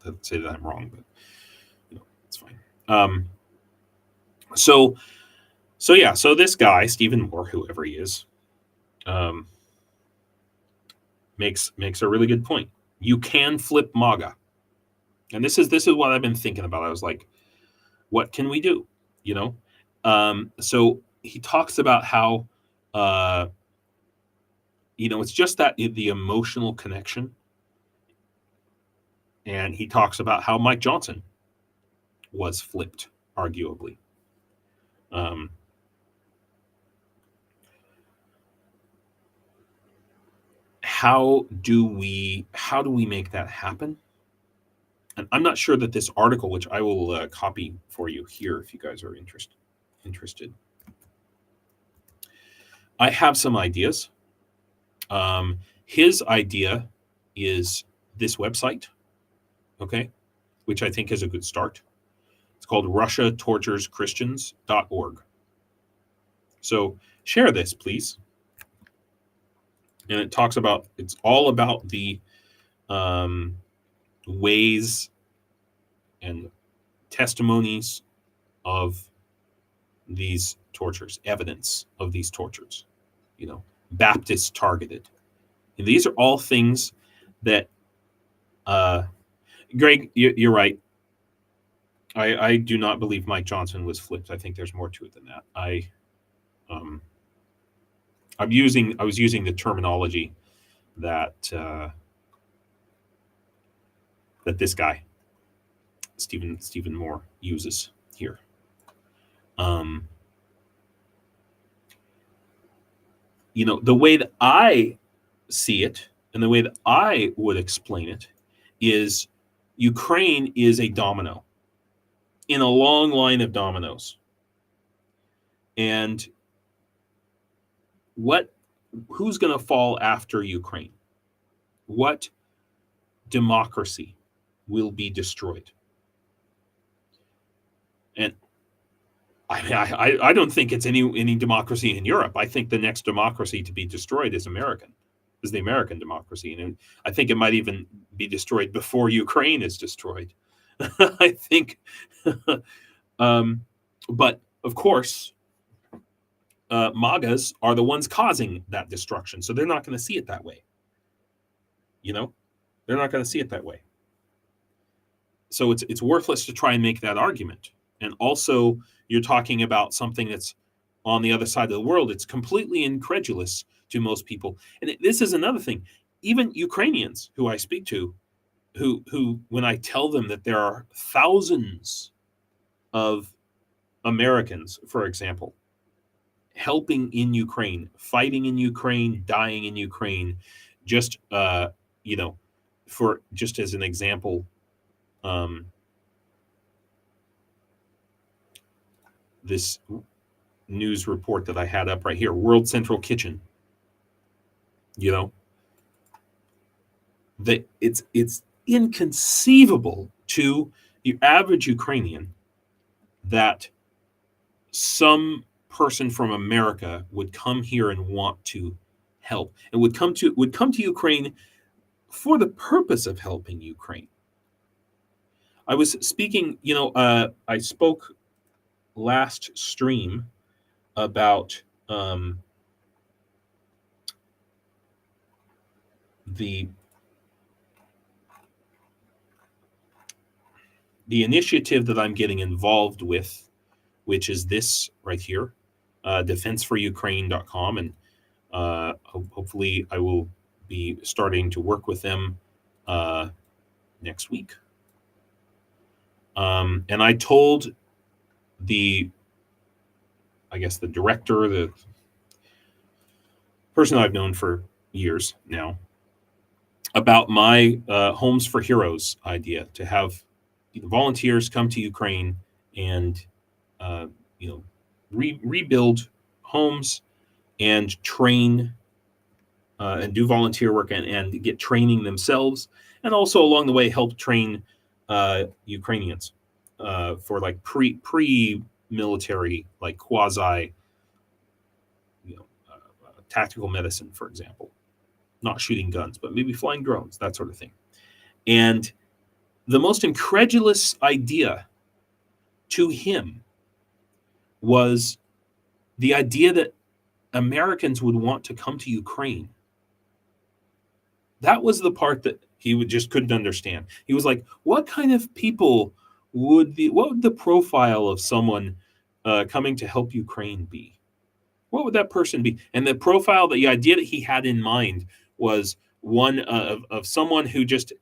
Speaker 1: to say that I'm wrong, but it's fine. So this guy, Stephen Moore, whoever he is, makes a really good point. You can flip MAGA. And this is what I've been thinking about. I was like, what can we do? So he talks about how it's just that the emotional connection. And he talks about how Mike Johnson was flipped, arguably. How do we make that happen? And I'm not sure that this article, which I will copy for you here if you guys are interested. I have some ideas. His idea is this website, okay, which I think is a good start. It's called RussiaTorturesChristians.org. So share this, please. And it talks about, it's all about the ways and testimonies of these tortures, evidence of these tortures, Baptist targeted. And these are all things that, Greg, you're right. I do not believe Mike Johnson was flipped. I think there's more to it than that. I was using the terminology that that this guy, Stephen Moore, uses here. The way that I see it and the way that I would explain it is Ukraine is a domino in a long line of dominoes. And who's going to fall after Ukraine? What democracy will be destroyed? And I don't think it's any democracy in Europe. I think the next democracy to be destroyed is the American democracy. And I think it might even be destroyed before Ukraine is destroyed. I think. But of course, MAGAs are the ones causing that destruction. So they're not going to see it that way. They're not going to see it that way. So it's worthless to try and make that argument. And also, you're talking about something that's on the other side of the world. It's completely incredulous to most people. And this is another thing. Even Ukrainians who I speak to, who when I tell them that there are thousands of Americans, for example, helping in Ukraine, fighting in Ukraine, dying in Ukraine, just for just as an example, this news report that I had up right here, World Central Kitchen, that it's inconceivable to the average Ukrainian that some person from America would come here and want to help, and would come to Ukraine for the purpose of helping Ukraine. I was speaking, I spoke last stream about the initiative that I'm getting involved with, which is this right here, defenseforukraine.com, and hopefully I will be starting to work with them next week. And I told the director, the person I've known for years now, about my Homes for Heroes idea, to have volunteers come to Ukraine and rebuild homes and train and do volunteer work and get training themselves, and also along the way help train Ukrainians for like pre-military, like quasi tactical medicine, for example. not shooting guns, but maybe flying drones, that sort of thing. And the most incredulous idea to him was the idea that Americans would want to come to Ukraine. That was the part that he just couldn't understand. He was like, what kind of people what would the profile of someone coming to help Ukraine be? What would that person be? And the profile, the idea that he had in mind was one of someone who just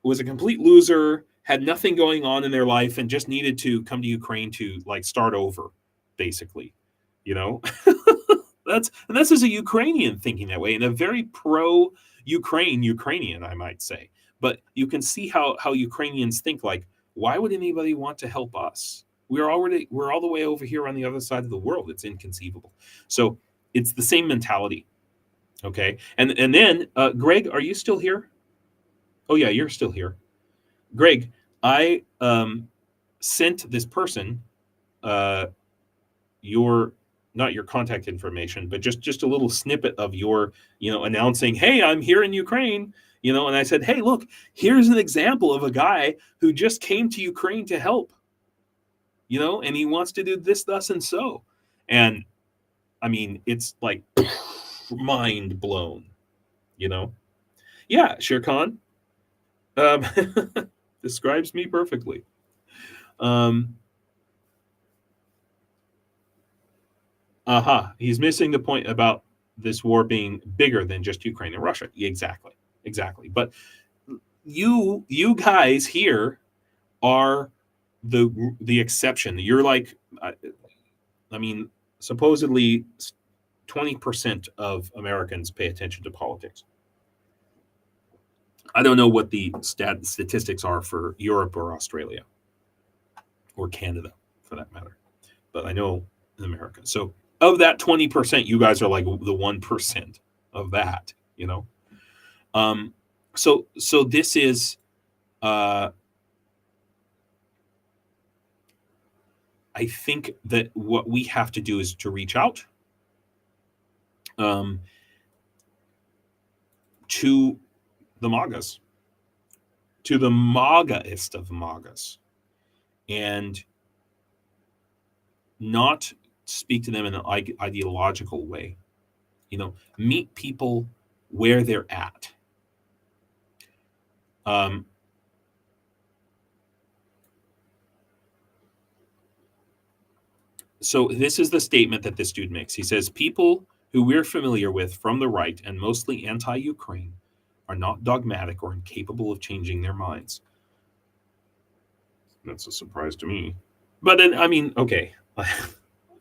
Speaker 1: was a complete loser, had nothing going on in their life, and just needed to come to Ukraine to like start over, basically. You know, that's as a Ukrainian thinking that way, and a very Ukrainian, I might say. But you can see how Ukrainians think. Like, why would anybody want to help us? We're all the way over here on the other side of the world. It's inconceivable. So it's the same mentality. Okay, and then Greg, are you still here? Oh yeah, you're still here. Greg, I sent this person your not your contact information, but just a little snippet of your, announcing, hey, I'm here in Ukraine, and I said, hey, look, here's an example of a guy who just came to Ukraine to help, and he wants to do this, thus, and so. And I mean, it's like mind blown, Yeah, Shere Khan describes me perfectly. He's missing the point about this war being bigger than just Ukraine and Russia. Exactly. But you guys here are the exception. You're like, I mean, supposedly 20% of Americans pay attention to politics. I don't know what the statistics are for Europe or Australia or Canada, for that matter, but I know in America. So of that 20%, you guys are like the 1% of that, So this is, I think that what we have to do is to reach out to the MAGAs, to the MAGAist of MAGAs, and not speak to them in an ideological way. Meet people where they're at. So this is the statement that this dude makes. He says, people who we're familiar with from the right and mostly anti-Ukraine are not dogmatic or incapable of changing their minds. That's a surprise to me. But then, I mean, okay,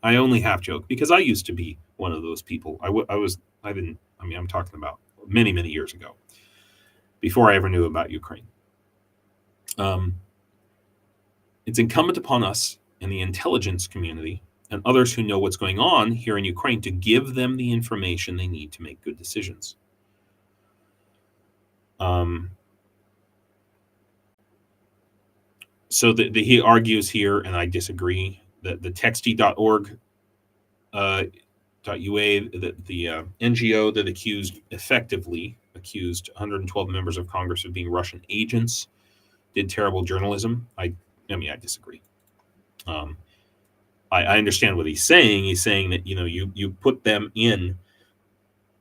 Speaker 1: I only half joke because I used to be one of those people. I'm talking about many, many years ago, before I ever knew about Ukraine. It's incumbent upon us in the intelligence community and others who know what's going on here in Ukraine to give them the information they need to make good decisions. So he argues here, and I disagree, that the texty.org .ua, the NGO that effectively accused 112 members of Congress of being Russian agents, did terrible journalism. I disagree. I understand what he's saying. He's saying that, you put them in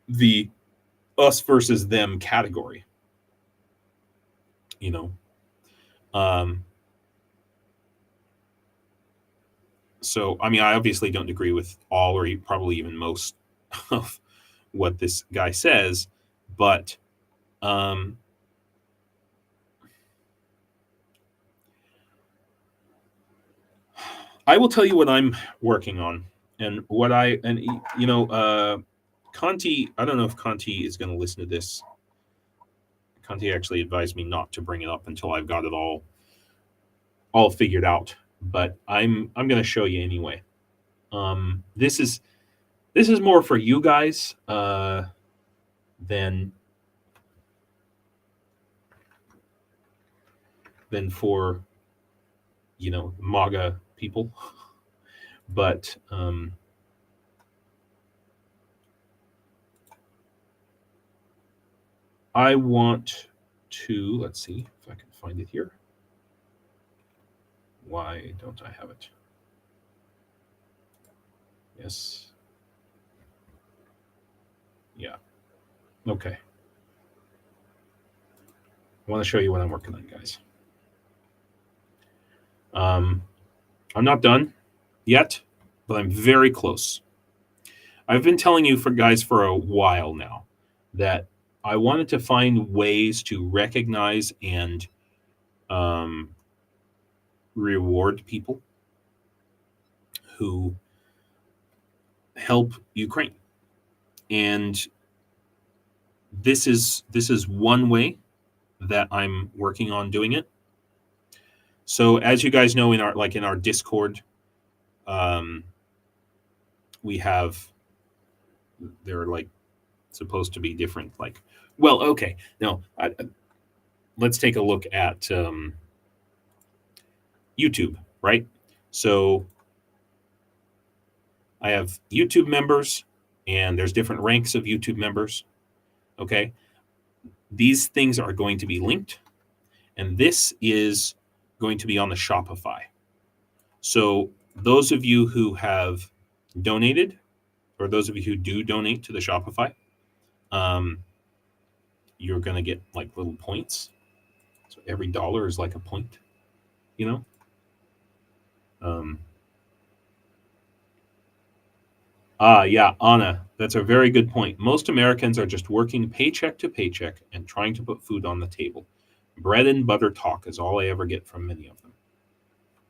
Speaker 1: the us versus them category. So, I obviously don't agree with all or probably even most of what this guy says, but I will tell you what I'm working on and Canti, I don't know if Canti is going to listen to this. Canti actually advised me not to bring it up until I've got it all figured out, but I'm going to show you anyway. This is more for you guys than for MAGA people, but I want to, let's see if I can find it here. Why don't I have it? Yes. Yeah. Okay. I want to show you what I'm working on, guys. I'm not done yet, but I'm very close. I've been telling you guys for a while now that I wanted to find ways to recognize and reward people who help Ukraine. And this is one way that I'm working on doing it. So as you guys know, in our Discord, we have, there are supposed to be different let's take a look at YouTube, right? So I have YouTube members, and there's different ranks of YouTube members. Okay, these things are going to be linked, and this is going to be on the Shopify. So those of you who have donated, or those of you who do donate to the Shopify, you're going to get little points. So every dollar is like a point, you know? Yeah, Anna, that's a very good point. Most Americans are just working paycheck to paycheck and trying to put food on the table. Bread and butter talk is all I ever get from many of them.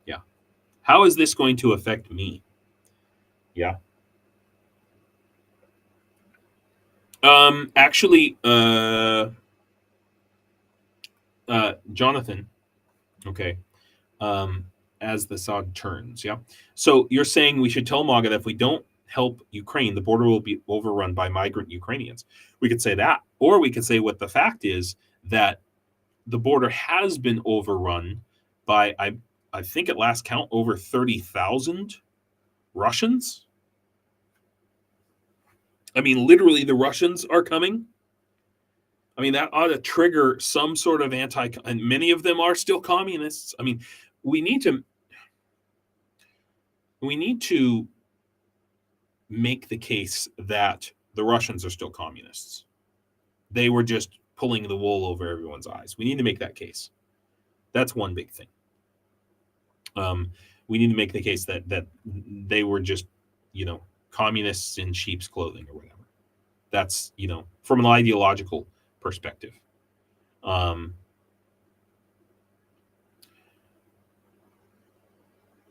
Speaker 1: Yeah. How is this going to affect me? Yeah. Actually, Jonathan, okay, as the sod turns, yeah. So you're saying we should tell MAGA that if we don't help Ukraine, the border will be overrun by migrant Ukrainians. We could say that, or we could say what the fact is, that the border has been overrun by, I think at last count, over 30,000 Russians. I mean, literally, the Russians are coming. I mean, that ought to trigger some sort of and many of them are still communists. I mean, we need to make the case that the Russians are still communists. They were just pulling the wool over everyone's eyes. We need to make that case. That's one big thing. We need to make the case that they were just, communists in sheep's clothing or whatever. That's, from an ideological perspective.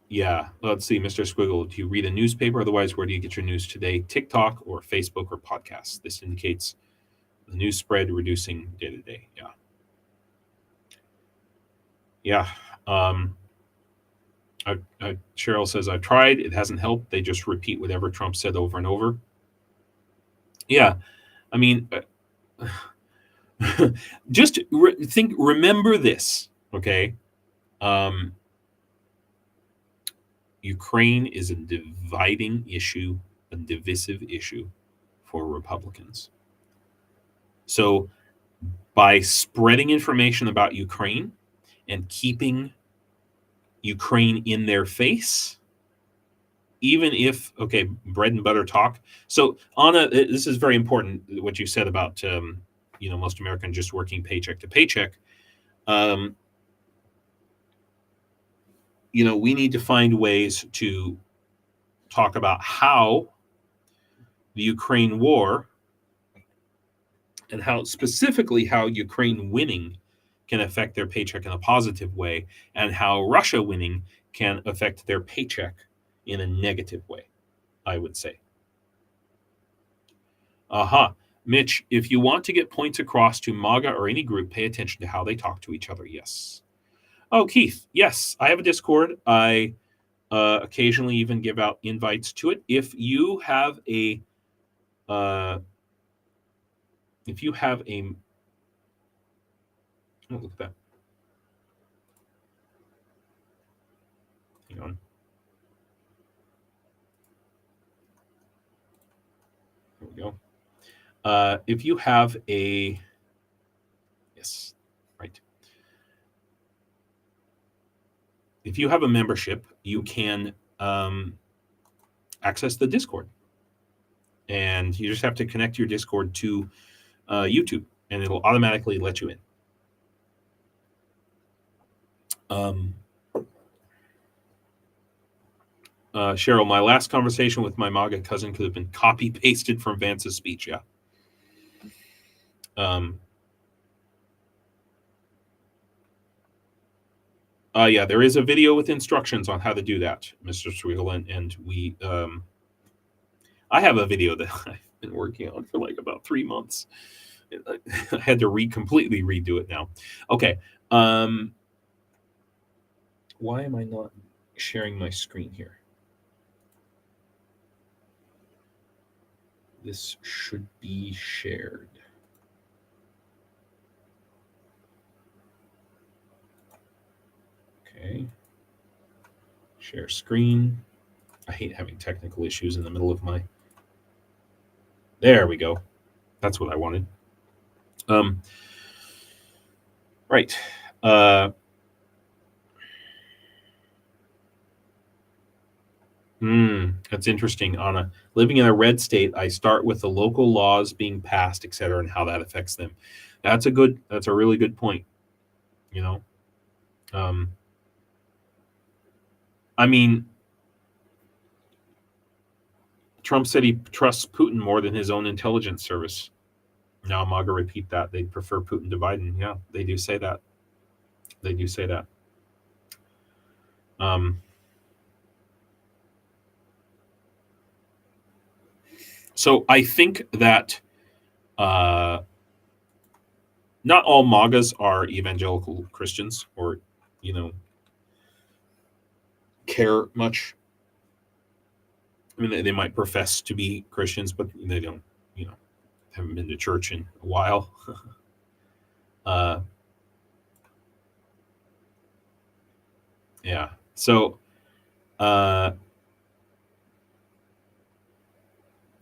Speaker 1: Yeah, let's see, Mr. Squiggle, do you read a newspaper? Otherwise, where do you get your news today? TikTok or Facebook or podcasts? This indicates the news spread reducing day to day. Yeah. Yeah. Cheryl says, I've tried. It hasn't helped. They just repeat whatever Trump said over and over. Yeah. I mean, just remember this, okay? Ukraine is a dividing issue, a divisive issue for Republicans. So by spreading information about Ukraine and keeping Ukraine in their face, even if, okay, bread and butter talk. So Anna, this is very important, what you said about, most Americans just working paycheck to paycheck. We need to find ways to talk about how the Ukraine war and how Ukraine winning can affect their paycheck in a positive way, and how Russia winning can affect their paycheck in a negative way, I would say. Mitch, if you want to get points across to MAGA or any group, pay attention to how they talk to each other. Yes. Oh, Keith, yes, I have a Discord. I occasionally even give out invites to it. If you have a oh, look at that. Hang on. There we go. If you have a Yes, right. If you have a membership, you can access the Discord, and you just have to connect your Discord to YouTube, and it'll automatically let you in. Cheryl, my last conversation with my MAGA cousin could have been copy pasted from Vance's speech. Yeah. Yeah, there is a video with instructions on how to do that, Mr. Swigel, and we, I have a video that I've been working on for like about 3 months. I had to completely redo it now. Okay. Why am I not sharing my screen here? This should be shared. Okay. Share screen. I hate having technical issues in the middle of my... There we go. That's what I wanted. Right. That's interesting, Anna. Living in a red state, I start with the local laws being passed, et cetera, and how that affects them. That's a really good point. You know, I mean, Trump said he trusts Putin more than his own intelligence service. Now I'm going to repeat that. They prefer Putin to Biden. Yeah, they do say that. They do say that. So I think that not all MAGAs are evangelical Christians or, you know, care much. I mean, they might profess to be Christians, but they don't, you know, haven't been to church in a while. Yeah. So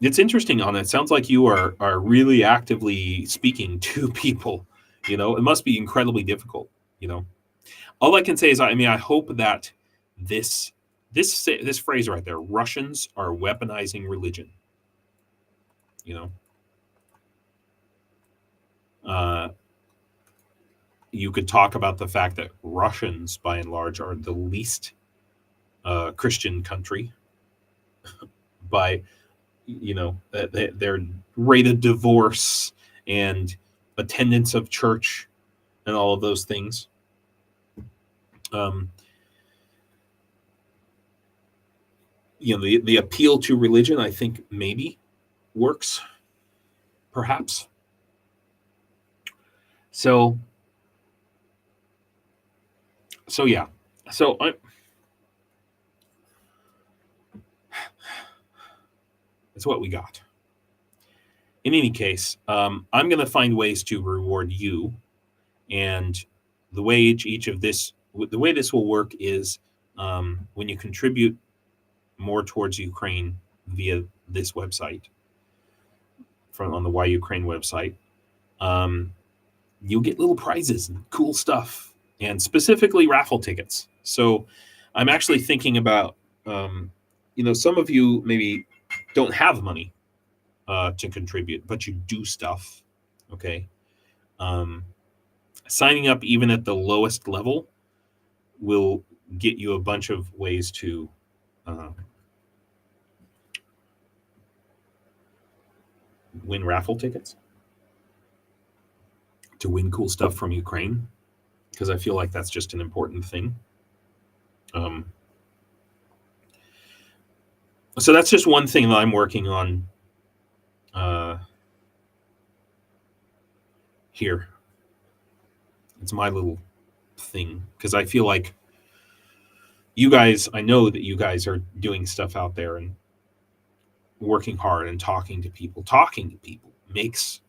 Speaker 1: it's interesting, Anna. It sounds like you are really actively speaking to people. You know, it must be incredibly difficult. You know, all I can say is, I mean, I hope that this phrase right there, Russians are weaponizing religion. You know, you could talk about the fact that Russians, by and large, are the least Christian country by, you know, their rate of divorce and attendance of church and all of those things. You know, the appeal to religion, I think, maybe works, perhaps. So yeah. So that's what we got. In any case, I'm going to find ways to reward you, and the way the way this will work is when you contribute more towards Ukraine via this website, on the Why Ukraine website, you'll get little prizes and cool stuff, and specifically raffle tickets. So I'm actually thinking about, you know, some of you maybe don't have money to contribute, but you do stuff. Okay. Signing up even at the lowest level will get you a bunch of ways to win raffle tickets, to win cool stuff from Ukraine, because I feel like that's just an important thing. So that's just one thing that I'm working on here. It's my little thing, because I feel like you guys, I know that you guys are doing stuff out there and working hard and talking to people makes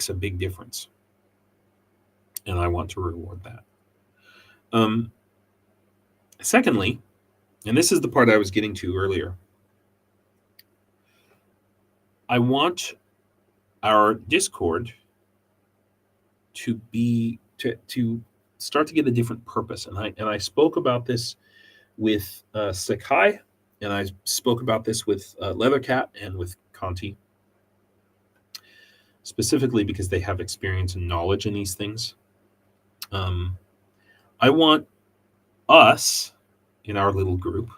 Speaker 1: a big difference, and I want to reward that. Secondly, and this is the part I was getting to earlier, I want our Discord to start to get a different purpose. And I spoke about this with Sakai, and I spoke about this with Leathercat and with Canti, specifically because they have experience and knowledge in these things. I want us in our little group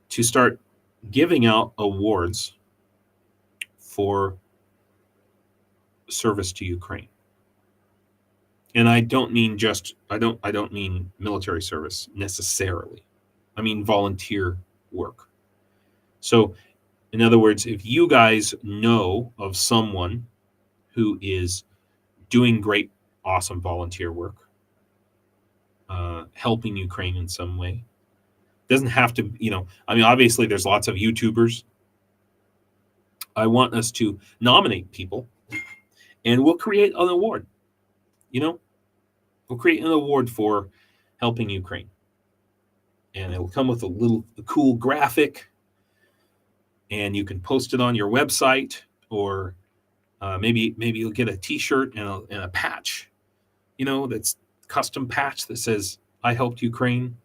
Speaker 1: to start giving out awards for service to Ukraine. And I don't mean I don't mean military service necessarily. I mean volunteer work. So, in other words, if you guys know of someone who is doing great, awesome volunteer work, helping Ukraine in some way, doesn't have to, I mean, obviously there's lots of YouTubers. I want us to nominate people, and we'll create an award. We'll create an award for helping Ukraine, and it'll come with a cool graphic, and you can post it on your website, or maybe you'll get a T-shirt and a patch, that's custom patch that says "I helped Ukraine."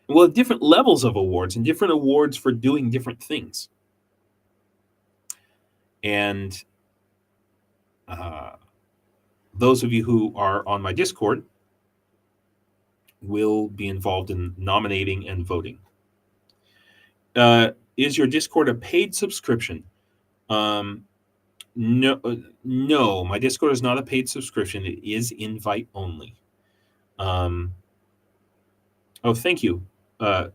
Speaker 1: And we'll have different levels of awards and different awards for doing different things. And those of you who are on my Discord will be involved in nominating and voting. Is your Discord a paid subscription? No, my Discord is not a paid subscription. It is invite only. Oh, thank you,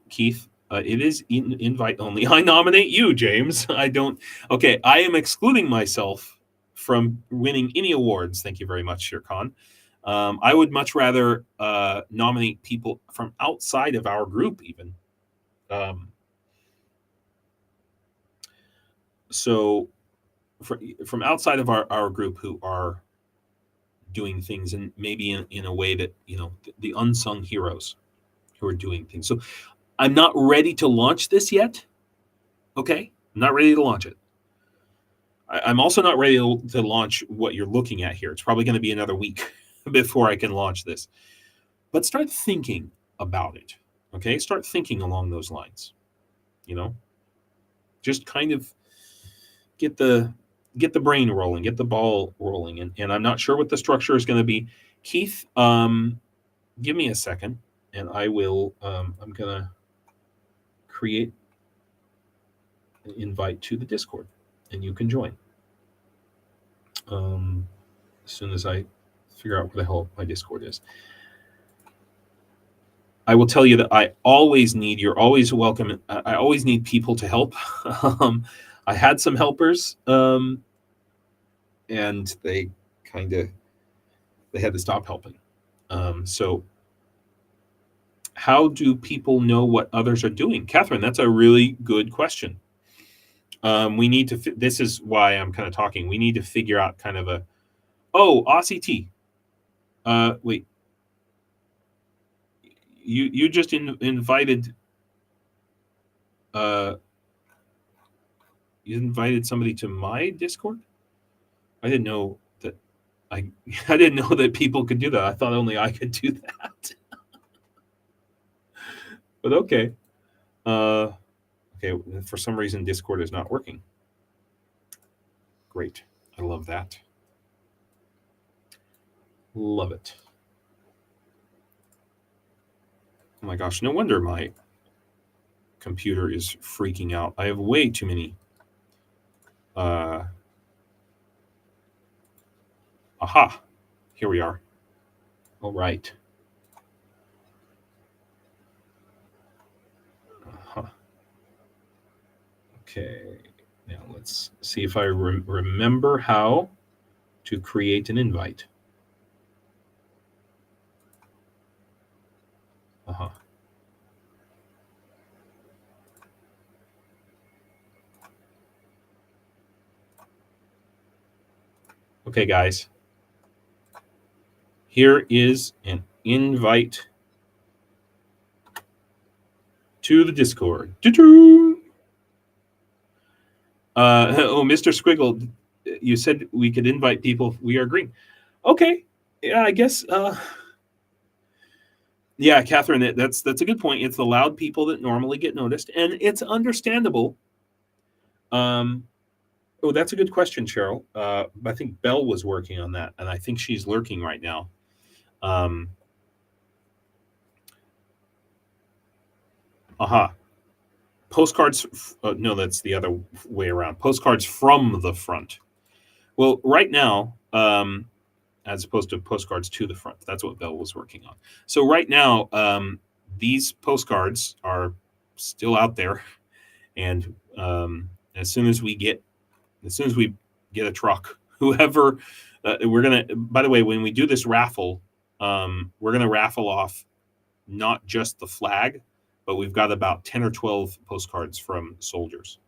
Speaker 1: Keith. It is invite only. I nominate you, James. Okay, I am excluding myself from winning any awards. Thank you very much, Shirkan. I would much rather nominate people from outside of our group, even. So from outside of our group who are doing things, and maybe in a way that, the unsung heroes who are doing things. So I'm not ready to launch this yet. Okay? I'm not ready to launch it. I'm also not ready to launch what you're looking at here. It's probably going to be another week before I can launch this. But start thinking about it. Okay? Start thinking along those lines. Just kind of get the brain rolling, get the ball rolling. And I'm not sure what the structure is going to be. Keith, give me a second, and I will, I'm going to create an invite to the Discord, and you can join. As soon as I figure out where the hell my Discord is. I will tell you that you're always welcome. I always need people to help. I had some helpers, and they had to stop helping. So how do people know what others are doing? Catherine, that's a really good question. We need to, this is why I'm kind of talking. We need to figure out kind of Aussie T. Wait, you just invited, you invited somebody to my Discord? I didn't know that. I didn't know that people could do that. I thought only I could do that. But okay. Okay, for some reason Discord is not working. Great. I love that. Love it. Oh my gosh, no wonder my computer is freaking out. I have way too many. Aha, here we are. All right. Okay, now let's see if I remember how to create an invite. Okay, guys. Here is an invite to the Discord. Mr. Squiggle, you said we could invite people. We are agreeing. Okay. Yeah, I guess. Yeah, Catherine, that's a good point. It's the loud people that normally get noticed, and it's understandable. Oh, that's a good question, Cheryl. I think Belle was working on that, and I think she's lurking right now. Postcards. No, that's the other way around. Postcards from the front. Well, right now, as opposed to postcards to the front. That's what Belle was working on. So right now, these postcards are still out there, and as soon as we get a truck, whoever we're gonna. By the way, when we do this raffle, we're gonna raffle off not just the flag, but we've got about 10 or 12 postcards from soldiers.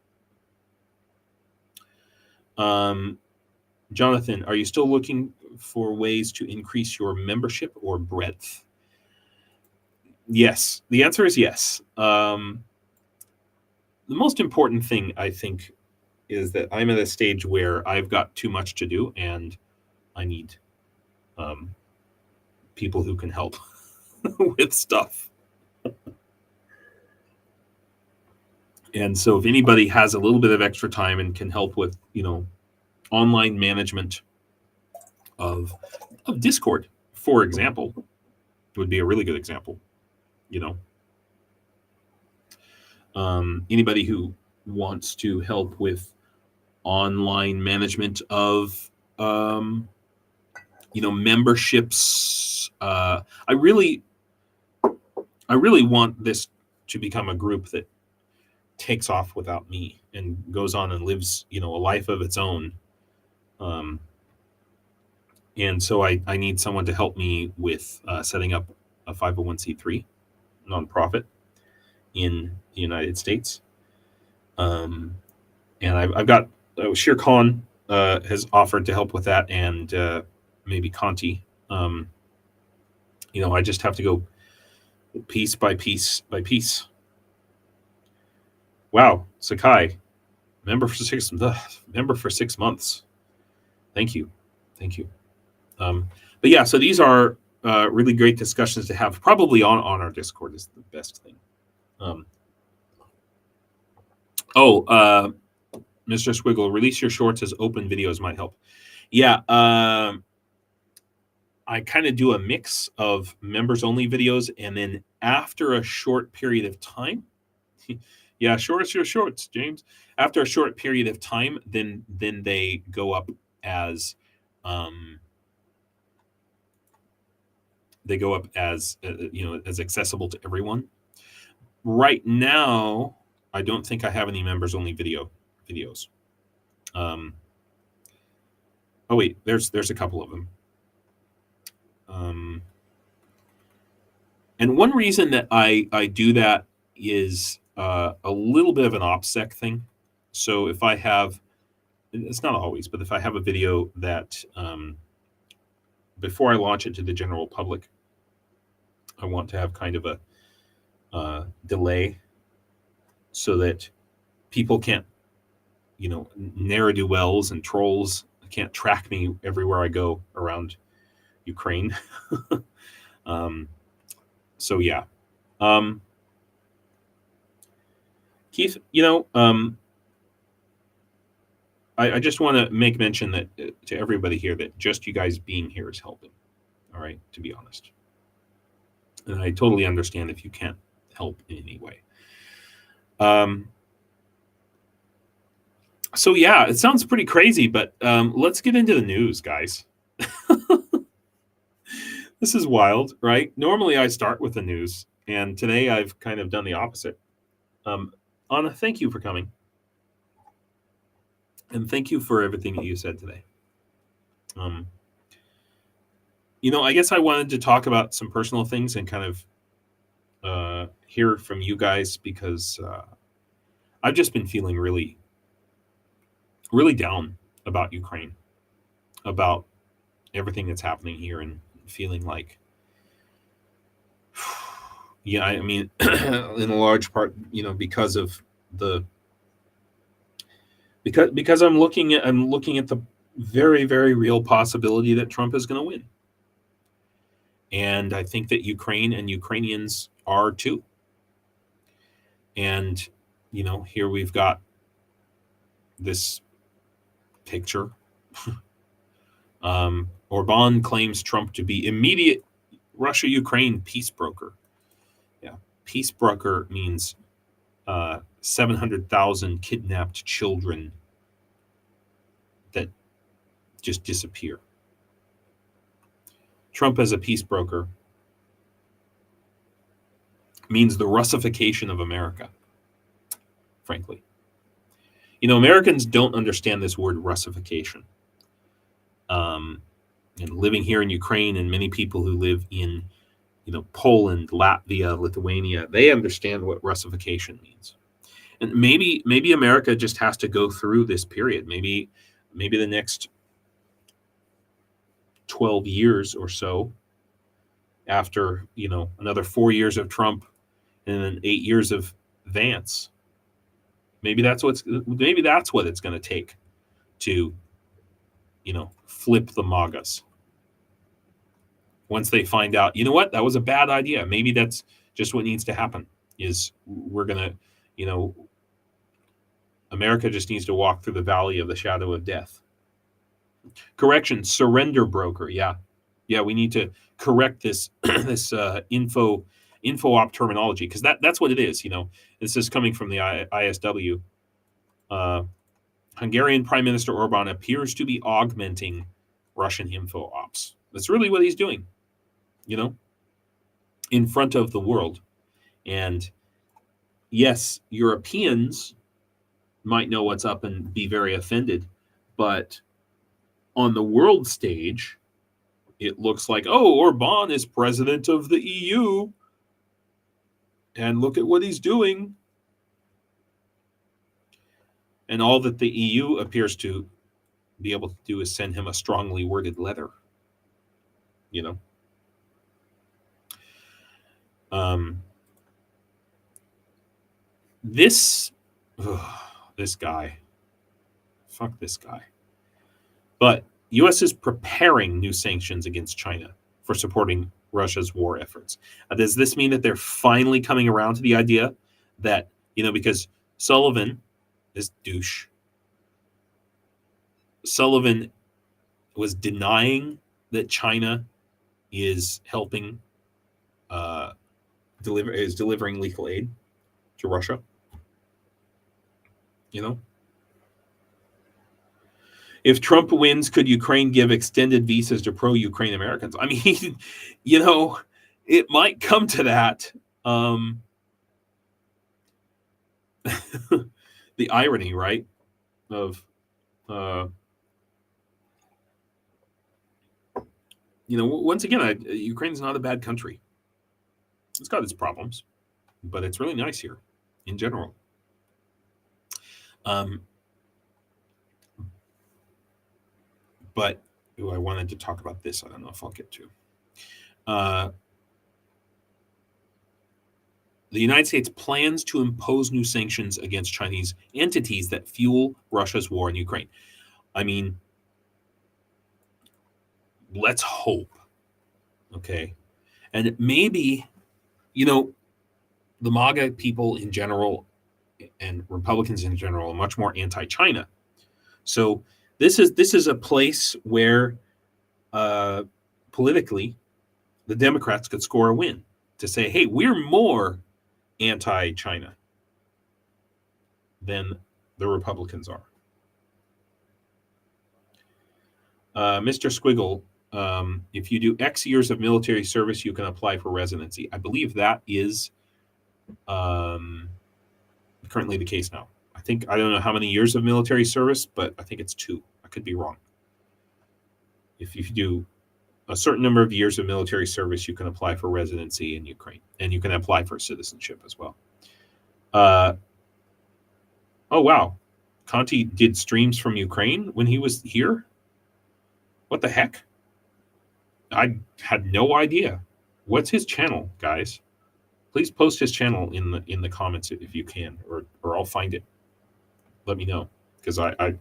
Speaker 1: Jonathan, are you still looking for ways to increase your membership or breadth? Yes. The answer is yes. The most important thing, I think, is that I'm at a stage where I've got too much to do and I need people who can help with stuff. And so if anybody has a little bit of extra time and can help with, online management of Discord, for example, would be a really good example. Anybody who wants to help with online management of memberships. I really want this to become a group that takes off without me and goes on and lives a life of its own. And so I need someone to help me with setting up a 501c3 nonprofit in the United States. And I've got Shere Khan has offered to help with that, and maybe Canti. I just have to go piece by piece by piece. Wow, Sakai, member for 6 months. Thank you. But yeah, so these are really great discussions to have. Probably on our Discord is the best thing. Mr. Squiggle, release your shorts as open videos might help. Yeah, I kind of do a mix of members only videos, and then after a short period of time, yeah, shorts your shorts, James. After a short period of time, then they go up as as accessible to everyone. Right now, I don't think I have any members only videos. Oh wait, there's a couple of them. And one reason that I do that is a little bit of an OPSEC thing. So if I have, it's not always, but if I have a video that before I launch it to the general public, I want to have kind of a delay so that people can't, ne'er-do-wells and trolls can't track me everywhere I go around Ukraine. So yeah. Keith, I just want to make mention that to everybody here that just you guys being here is helping. All right, to be honest. And I totally understand if you can't help in any way. So yeah, it sounds pretty crazy, but let's get into the news, guys. This is wild, right? Normally I start with the news, and today I've kind of done the opposite. Anna, thank you for coming. And thank you for everything that you said today. I guess I wanted to talk about some personal things and kind of hear from you guys because I've just been feeling really, really down about Ukraine, about everything that's happening here, and feeling like, yeah, I mean, in a large part, because of because I'm looking at the very, very real possibility that Trump is going to win. And I think that Ukraine and Ukrainians are too. And, here we've got this picture. Orban claims Trump to be immediate Russia-Ukraine peace broker. Yeah, peace broker means 700,000 kidnapped children that just disappear. Trump as a peace broker means the Russification of America, frankly. Americans don't understand this word Russification. And living here in Ukraine, and many people who live in, Poland, Latvia, Lithuania, they understand what Russification means. And maybe America just has to go through this period. Maybe the next 12 years or so, after another 4 years of Trump and then 8 years of Vance, maybe that's what it's going to take to flip the MAGAs. Once they find out, that was a bad idea. Maybe that's just what needs to happen. Is we're gonna, America just needs to walk through the valley of the shadow of death. Correction, surrender broker. Yeah, we need to correct this this info op terminology, because that's what it is. This is coming from the ISW. Hungarian Prime Minister Orban appears to be augmenting Russian info ops. That's really what he's doing, in front of the world. And yes, Europeans might know what's up and be very offended, but on the world stage, it looks like, Orban is president of the EU, and look at what he's doing. And all that the EU appears to be able to do is send him a strongly worded letter. This guy. Fuck this guy. But U.S. is preparing new sanctions against China for supporting Russia's war efforts. Does this mean that they're finally coming around to the idea that, because Sullivan, this douche, Sullivan was denying that China is helping, delivering lethal aid to Russia? If Trump wins, could Ukraine give extended visas to pro-Ukraine Americans? I mean, it might come to that. The irony, right, of once again, Ukraine's not a bad country. It's got its problems, but it's really nice here in general. But I wanted to talk about this. I don't know if I'll get to. The United States plans to impose new sanctions against Chinese entities that fuel Russia's war in Ukraine. I mean, let's hope. Okay. And maybe, the MAGA people in general and Republicans in general are much more anti-China. So this is a place where politically the Democrats could score a win to say, hey, we're more anti-China than the Republicans are. Mr. Squiggle, if you do X years of military service, you can apply for residency. I believe that is currently the case now. I don't know how many years of military service, but I think it's 2. I could be wrong. If you do a certain number of years of military service, you can apply for residency in Ukraine, and you can apply for citizenship as well. Oh, wow. Canti did streams from Ukraine when he was here? What the heck? I had no idea. What's his channel, guys? Please post his channel in the comments if you can, or I'll find it. Let me know, because I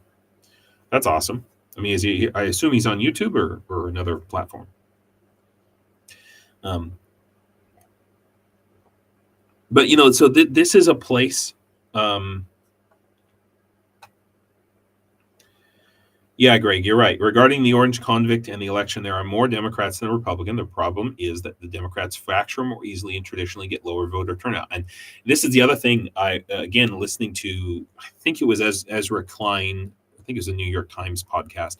Speaker 1: that's awesome. I mean, I assume he's on YouTube or another platform. But so this is a place. Yeah, Greg, you're right. Regarding the orange convict and the election, there are more Democrats than Republican. The problem is that the Democrats fracture more easily and traditionally get lower voter turnout. And this is the other thing. Again, listening to, I think it was Ezra Klein, I think it was a New York Times podcast.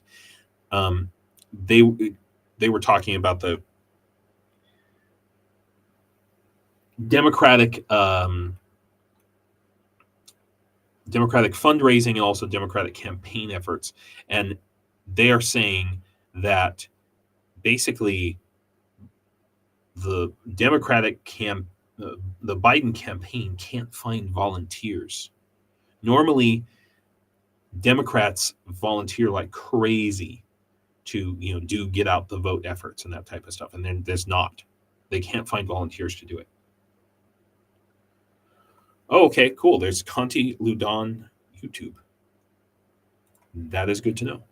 Speaker 1: They were talking about the Democratic fundraising and also Democratic campaign efforts. And they are saying that basically the the Biden campaign can't find volunteers. Normally, Democrats volunteer like crazy to do get out the vote efforts and that type of stuff, and then there's not. They can't find volunteers to do it. Oh, okay, cool. There's Canti Ludan YouTube. That is good to know.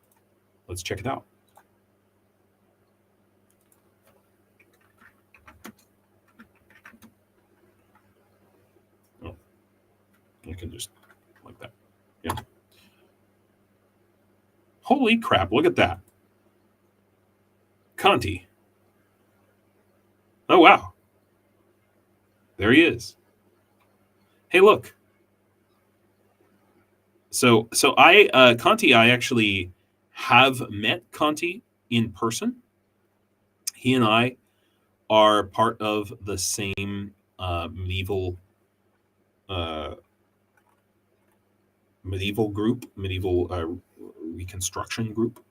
Speaker 1: Let's check it out. Oh, I can just like that. Yeah. Holy crap, look at that. Canti. Oh, wow. There he is. Hey, look. So Canti, I actually have met Canti in person. He and I are part of the same medieval reconstruction group.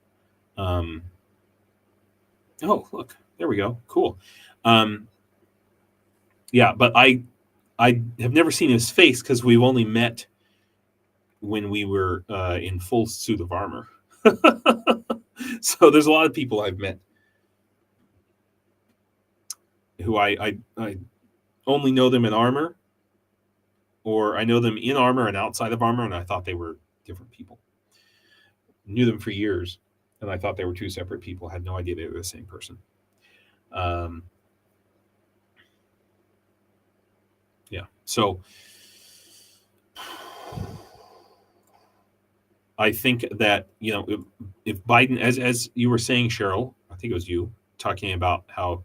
Speaker 1: Oh, look, there we go. Cool. Yeah, but I have never seen his face because we've only met when we were in full suit of armor. So there's a lot of people I've met who I only know them in armor, or I know them in armor and outside of armor, and I thought they were different people. Knew them for years, and I thought they were two separate people. Had no idea they were the same person. Yeah. So I think that if Biden, as you were saying, Cheryl, I think it was you talking about how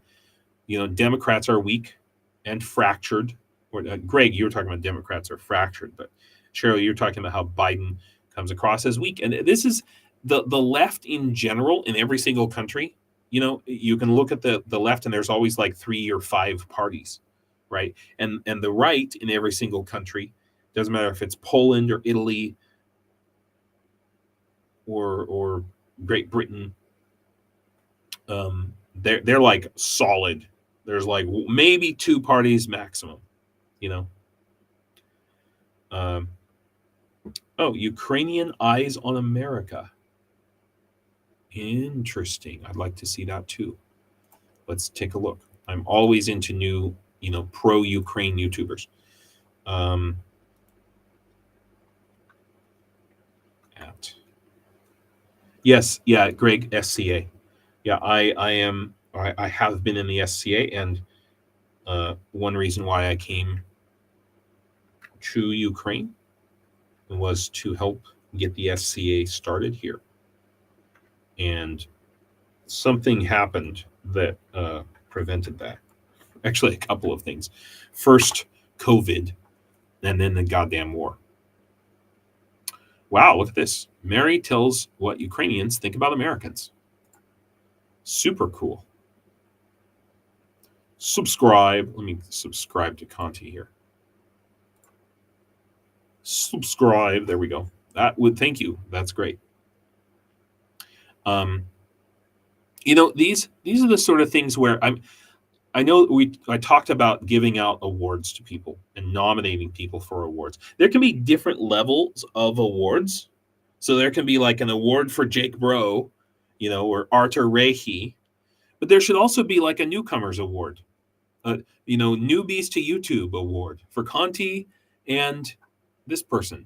Speaker 1: Democrats are weak and fractured. Or Greg, you were talking about Democrats are fractured, but Cheryl, you're talking about how Biden comes across as weak. And this is the left in general in every single country. You can look at the left, and there's always like 3 or 5 parties, right? And the right in every single country, doesn't matter if it's Poland or Italy or Great Britain, they're like solid. There's like maybe 2 parties maximum, Oh, Ukrainian eyes on America. Interesting. I'd like to see that too. Let's take a look. I'm always into new, pro-Ukraine YouTubers. Yes, yeah, Greg, SCA. Yeah, I have been in the SCA, and one reason why I came to Ukraine was to help get the SCA started here. And something happened that prevented that. Actually, a couple of things. First, COVID, and then the goddamn war. Wow, look at this. Mary tells what Ukrainians think about Americans. Super cool. Subscribe. Let me subscribe to Canti here. Subscribe. There we go. Thank you. That's great. These are the sort of things where I know I talked about giving out awards to people and nominating people for awards. There can be different levels of awards. So there can be like an award for Jake Broe, or Artur Rehi, but there should also be like a newcomers award, newbies to YouTube award for Canti and this person,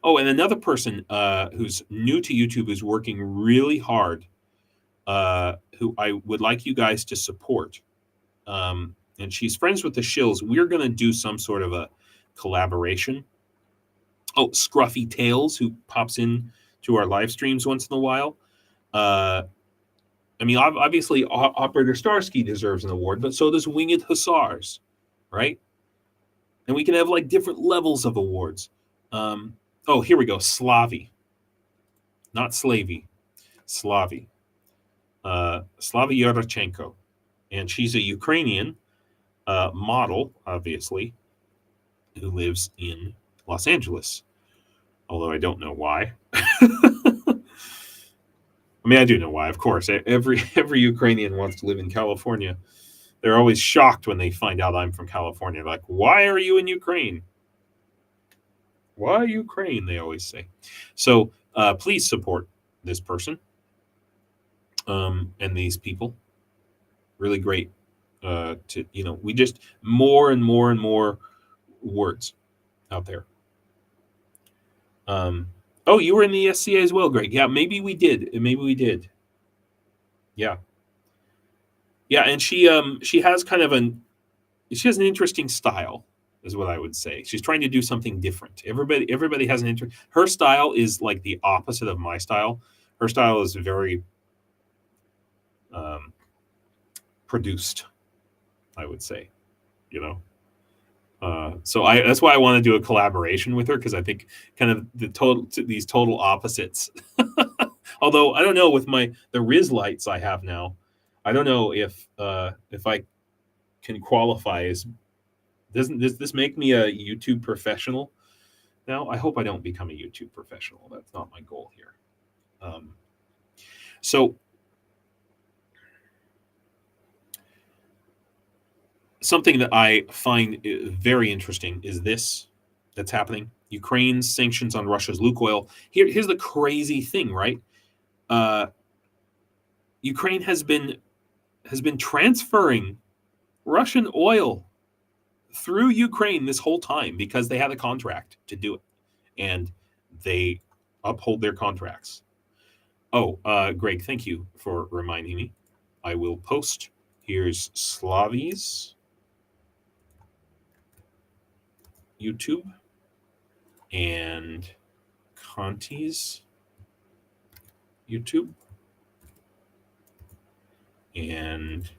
Speaker 1: Oh, and another person who's new to YouTube is working really hard who I would like you guys to support. And she's friends with the Shills. We're going to do some sort of a collaboration. Oh, SkruffyTalez, who pops in to our live streams once in a while. I mean, obviously, Operator Starsky deserves an award, but so does Winged Hussars, right? And we can have like different levels of awards. Oh, here we go. Slavy. Not Slavy. Slavy. Slavy Yurchenko. And she's a Ukrainian model, obviously, who lives in Los Angeles. Although I don't know why. I mean, I do know why, of course. Every Ukrainian wants to live in California. They're always shocked when they find out I'm from California. Like, why are you in Ukraine? Why Ukraine? They always say. So please support this person and these people. Really great. We just more and more and more words out there. Oh, you were in the SCA as well, Greg. Yeah, maybe we did. Yeah. Yeah, and she has kind of an interesting style, is what I would say. She's trying to do something different. Everybody has an interest. Her style is like the opposite of my style. Her style is very produced, I would say, so that's why I want to do a collaboration with her, because I think kind of these total opposites. Although I don't know, with the Riz lights I have now, I don't know if I can qualify as. Does this make me a YouTube professional now? I hope I don't become a YouTube professional. That's not my goal here. So something that I find very interesting is this that's happening. Ukraine's sanctions on Russia's Lukoil. Here's the crazy thing, right? Ukraine has been transferring Russian oil through Ukraine this whole time because they had a contract to do it, and they uphold their contracts. Oh, Greg, thank you for reminding me. I will post. Here's Slavy's YouTube and Canti's YouTube and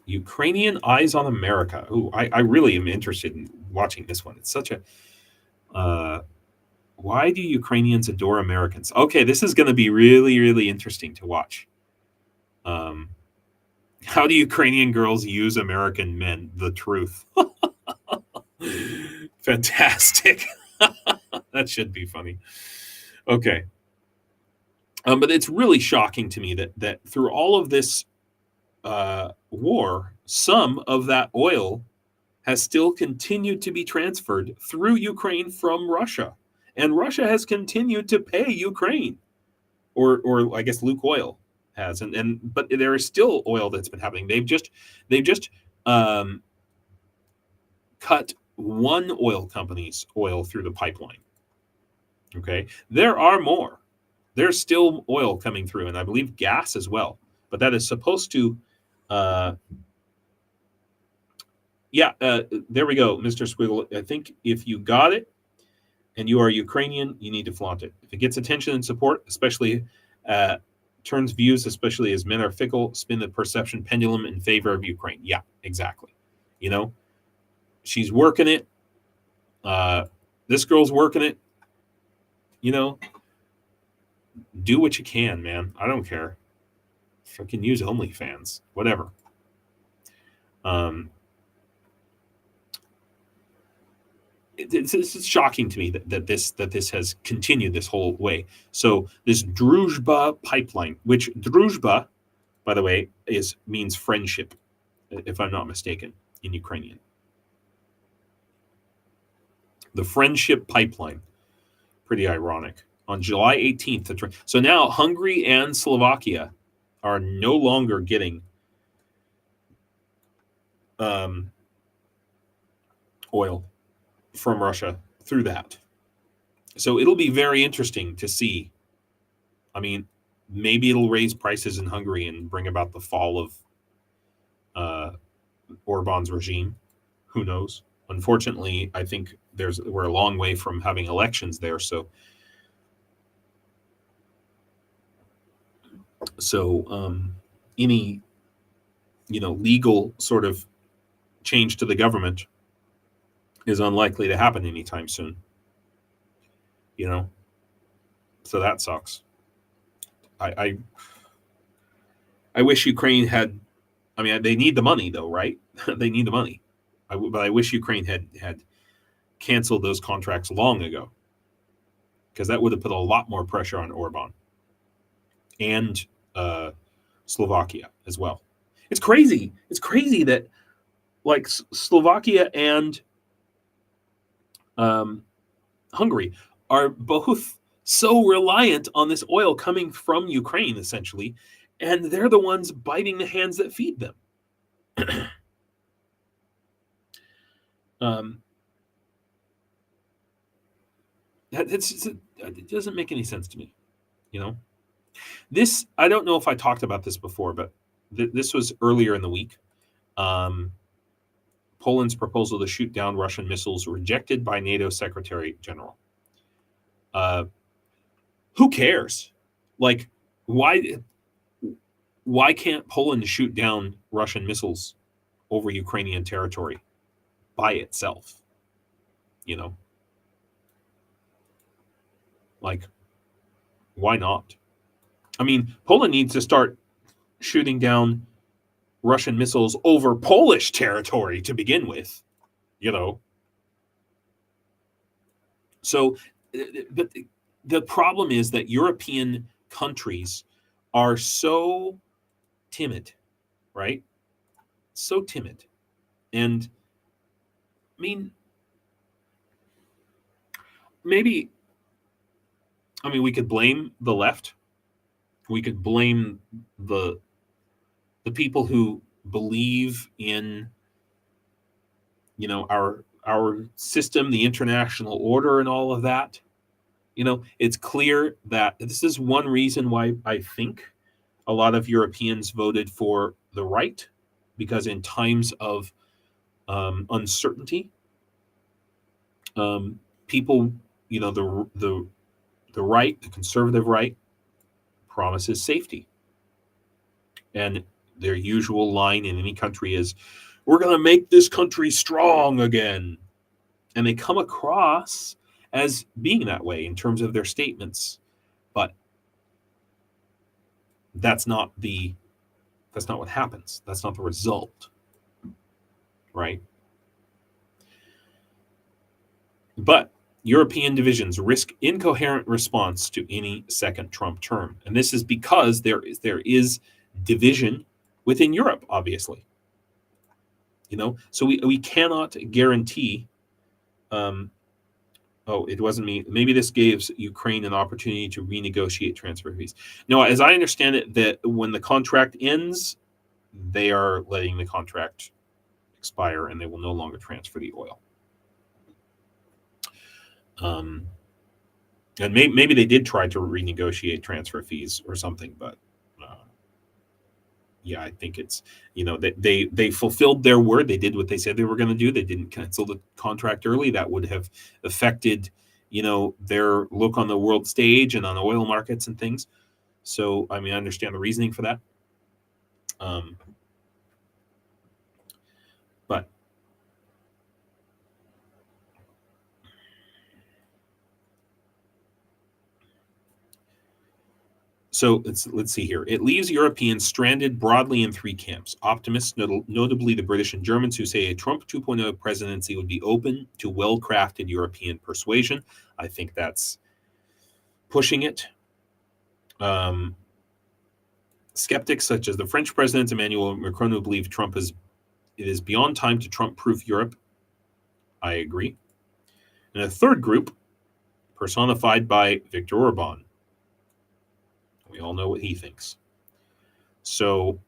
Speaker 1: Ukrainian Eyes on America. Ooh, I really am interested in watching this one. It's such a why do Ukrainians adore Americans? Okay, this is going to be really, really interesting to watch. How do Ukrainian girls use American men? The truth. Fantastic. That should be funny. Okay. But it's really shocking to me that through all of this war, some of that oil has still continued to be transferred through Ukraine from Russia. And Russia has continued to pay Ukraine, or I guess Lukoil has, but there is still oil that's been happening. They've just cut one oil company's oil through the pipeline. Okay, there are more. There's still oil coming through, and I believe gas as well. But that is supposed to. There we go, Mr. Squiggle. I think if you got it and you are Ukrainian, you need to flaunt it. If it gets attention and support, especially turns views, especially as men are fickle, spin the perception pendulum in favor of Ukraine. Yeah, exactly. She's working it. This girl's working it. Do what you can, man. I don't care. Fucking use OnlyFans, whatever. It's shocking to me that this has continued this whole way. So this Druzhba pipeline, which Druzhba, by the way, means friendship, if I'm not mistaken, in Ukrainian. The friendship pipeline, pretty ironic. On July 18th, so now Hungary and Slovakia are no longer getting oil from Russia through that. So it'll be very interesting to see I mean, maybe it'll raise prices in Hungary and bring about the fall of Orban's regime. Who knows? Unfortunately, I think we're a long way from having elections there. So any legal sort of change to the government is unlikely to happen anytime soon. So that sucks. I wish Ukraine had. I mean, they need the money though, right? They need the money. But I wish Ukraine had canceled those contracts long ago, because that would have put a lot more pressure on Orban and Slovakia as well. It's crazy. It's crazy that like Slovakia and Hungary are both so reliant on this oil coming from Ukraine, essentially, and they're the ones biting the hands that feed them. It doesn't make any sense to me, This, I don't know if I talked about this before, but this was earlier in the week. Poland's proposal to shoot down Russian missiles rejected by NATO Secretary General. Who cares? Like, why can't Poland shoot down Russian missiles over Ukrainian territory by itself? Like, why not? I mean, Poland needs to start shooting down Russian missiles over Polish territory to begin with, So, but the problem is that European countries are so timid, right? So timid. And I mean, maybe, we could blame the left. We could blame the people who believe in, our system, the international order, and all of that. It's clear that this is one reason why I think a lot of Europeans voted for the right, because in times of uncertainty, people, the right, the conservative right, promises safety. And their usual line in any country is, we're going to make this country strong again. And they come across as being that way in terms of their statements. But that's not what happens. That's not the result. Right? But European divisions risk incoherent response to any second Trump term. And this is because there is division within Europe, obviously. So we cannot guarantee. It wasn't me. Maybe this gives Ukraine an opportunity to renegotiate transfer fees. No, as I understand it, that when the contract ends, they are letting the contract expire and they will no longer transfer the oil. And maybe they did try to renegotiate transfer fees or something, but yeah, I think it's, they fulfilled their word. They did what they said they were going to do. They didn't cancel the contract early. That would have affected, their look on the world stage and on oil markets and things. So, I understand the reasoning for that. But so let's see here. It leaves Europeans stranded broadly in three camps. Optimists, notably the British and Germans, who say a Trump 2.0 presidency would be open to well-crafted European persuasion. I think that's pushing it. Skeptics such as the French president Emmanuel Macron, who believe it is beyond time to Trump-proof Europe. I agree. And a third group, personified by Viktor Orban. We all know what he thinks. So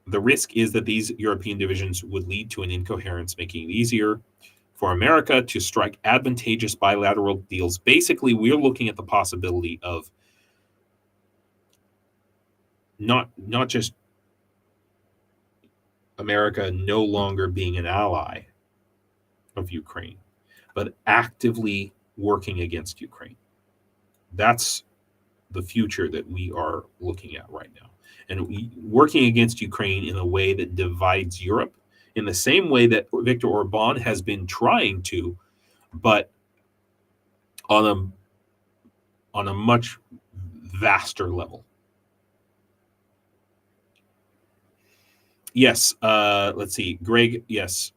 Speaker 1: the risk is that these European divisions would lead to an incoherence, making it easier for America to strike advantageous bilateral deals. Basically, we're looking at the possibility of not just America no longer being an ally of Ukraine, but actively working against Ukraine. That's the future that we are looking at right now. And working against Ukraine in a way that divides Europe, in the same way that Viktor Orban has been trying to, but on a much vaster level. Yes, let's see. Greg, yes.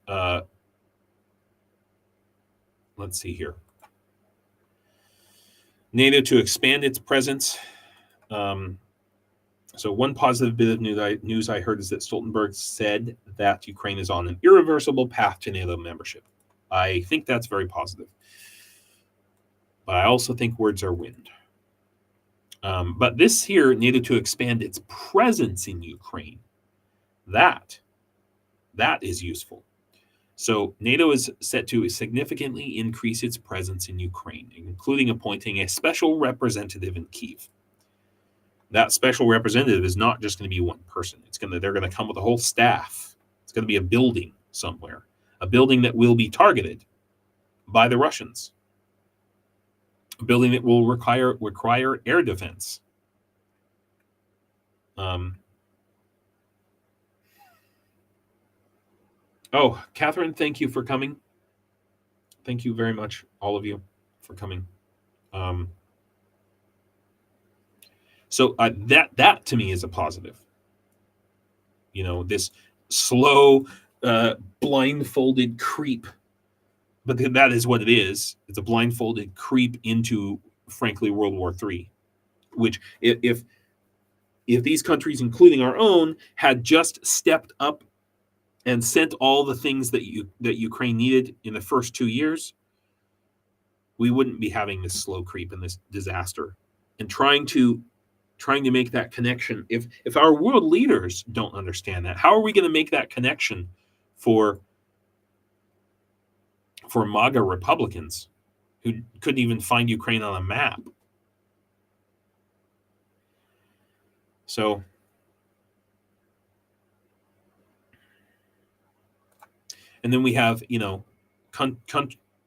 Speaker 1: Let's see here. NATO to expand its presence. So one positive bit of news I heard is that Stoltenberg said that Ukraine is on an irreversible path to NATO membership. I think that's very positive. But I also think words are wind. But this here, NATO to expand its presence in Ukraine, that is useful. So NATO is set to significantly increase its presence in Ukraine, including appointing a special representative in Kyiv. That special representative is not just going to be one person. They're going to come with a whole staff. It's going to be a building somewhere, a building that will be targeted by the Russians, a building that will require air defense. Oh, Catherine, thank you for coming. Thank you very much, all of you, for coming. So that to me is a positive. You know, this slow, blindfolded creep, but that is what it is. It's a blindfolded creep into, frankly, World War III, which if these countries, including our own, had just stepped up and sent all the things that Ukraine needed in the first 2 years, we wouldn't be having this slow creep and this disaster. And trying to make that connection, if our world leaders don't understand that, how are we going to make that connection for MAGA Republicans who couldn't even find Ukraine on a map? So and then we have,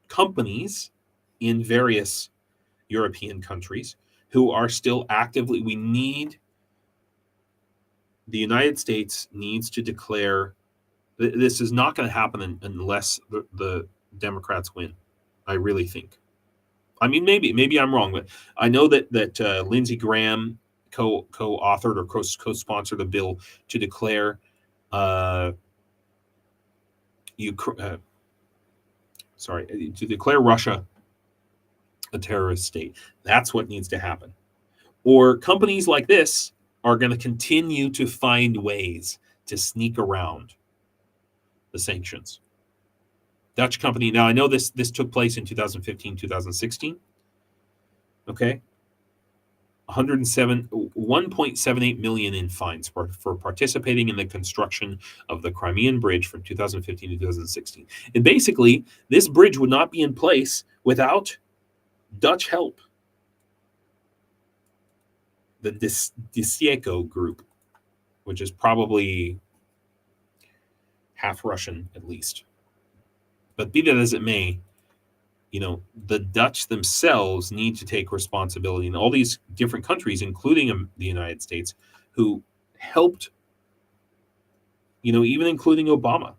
Speaker 1: companies in various European countries who are still actively, the United States needs to declare, this is not going to happen unless the Democrats win, I really think. I mean, maybe I'm wrong, but I know that Lindsey Graham co-authored or co-sponsored a bill to declare to declare Russia a terrorist state. That's what needs to happen. Or companies like this are going to continue to find ways to sneak around the sanctions. Dutch company, now I know this took place in 2015, 2016. Okay. 1.78 million in fines for participating in the construction of the Crimean Bridge from 2015 to 2016. And basically, this bridge would not be in place without Dutch help. The Disieco group, which is probably half Russian at least. But be that as it may, the Dutch themselves need to take responsibility in all these different countries, including the United States, who helped, even including Obama,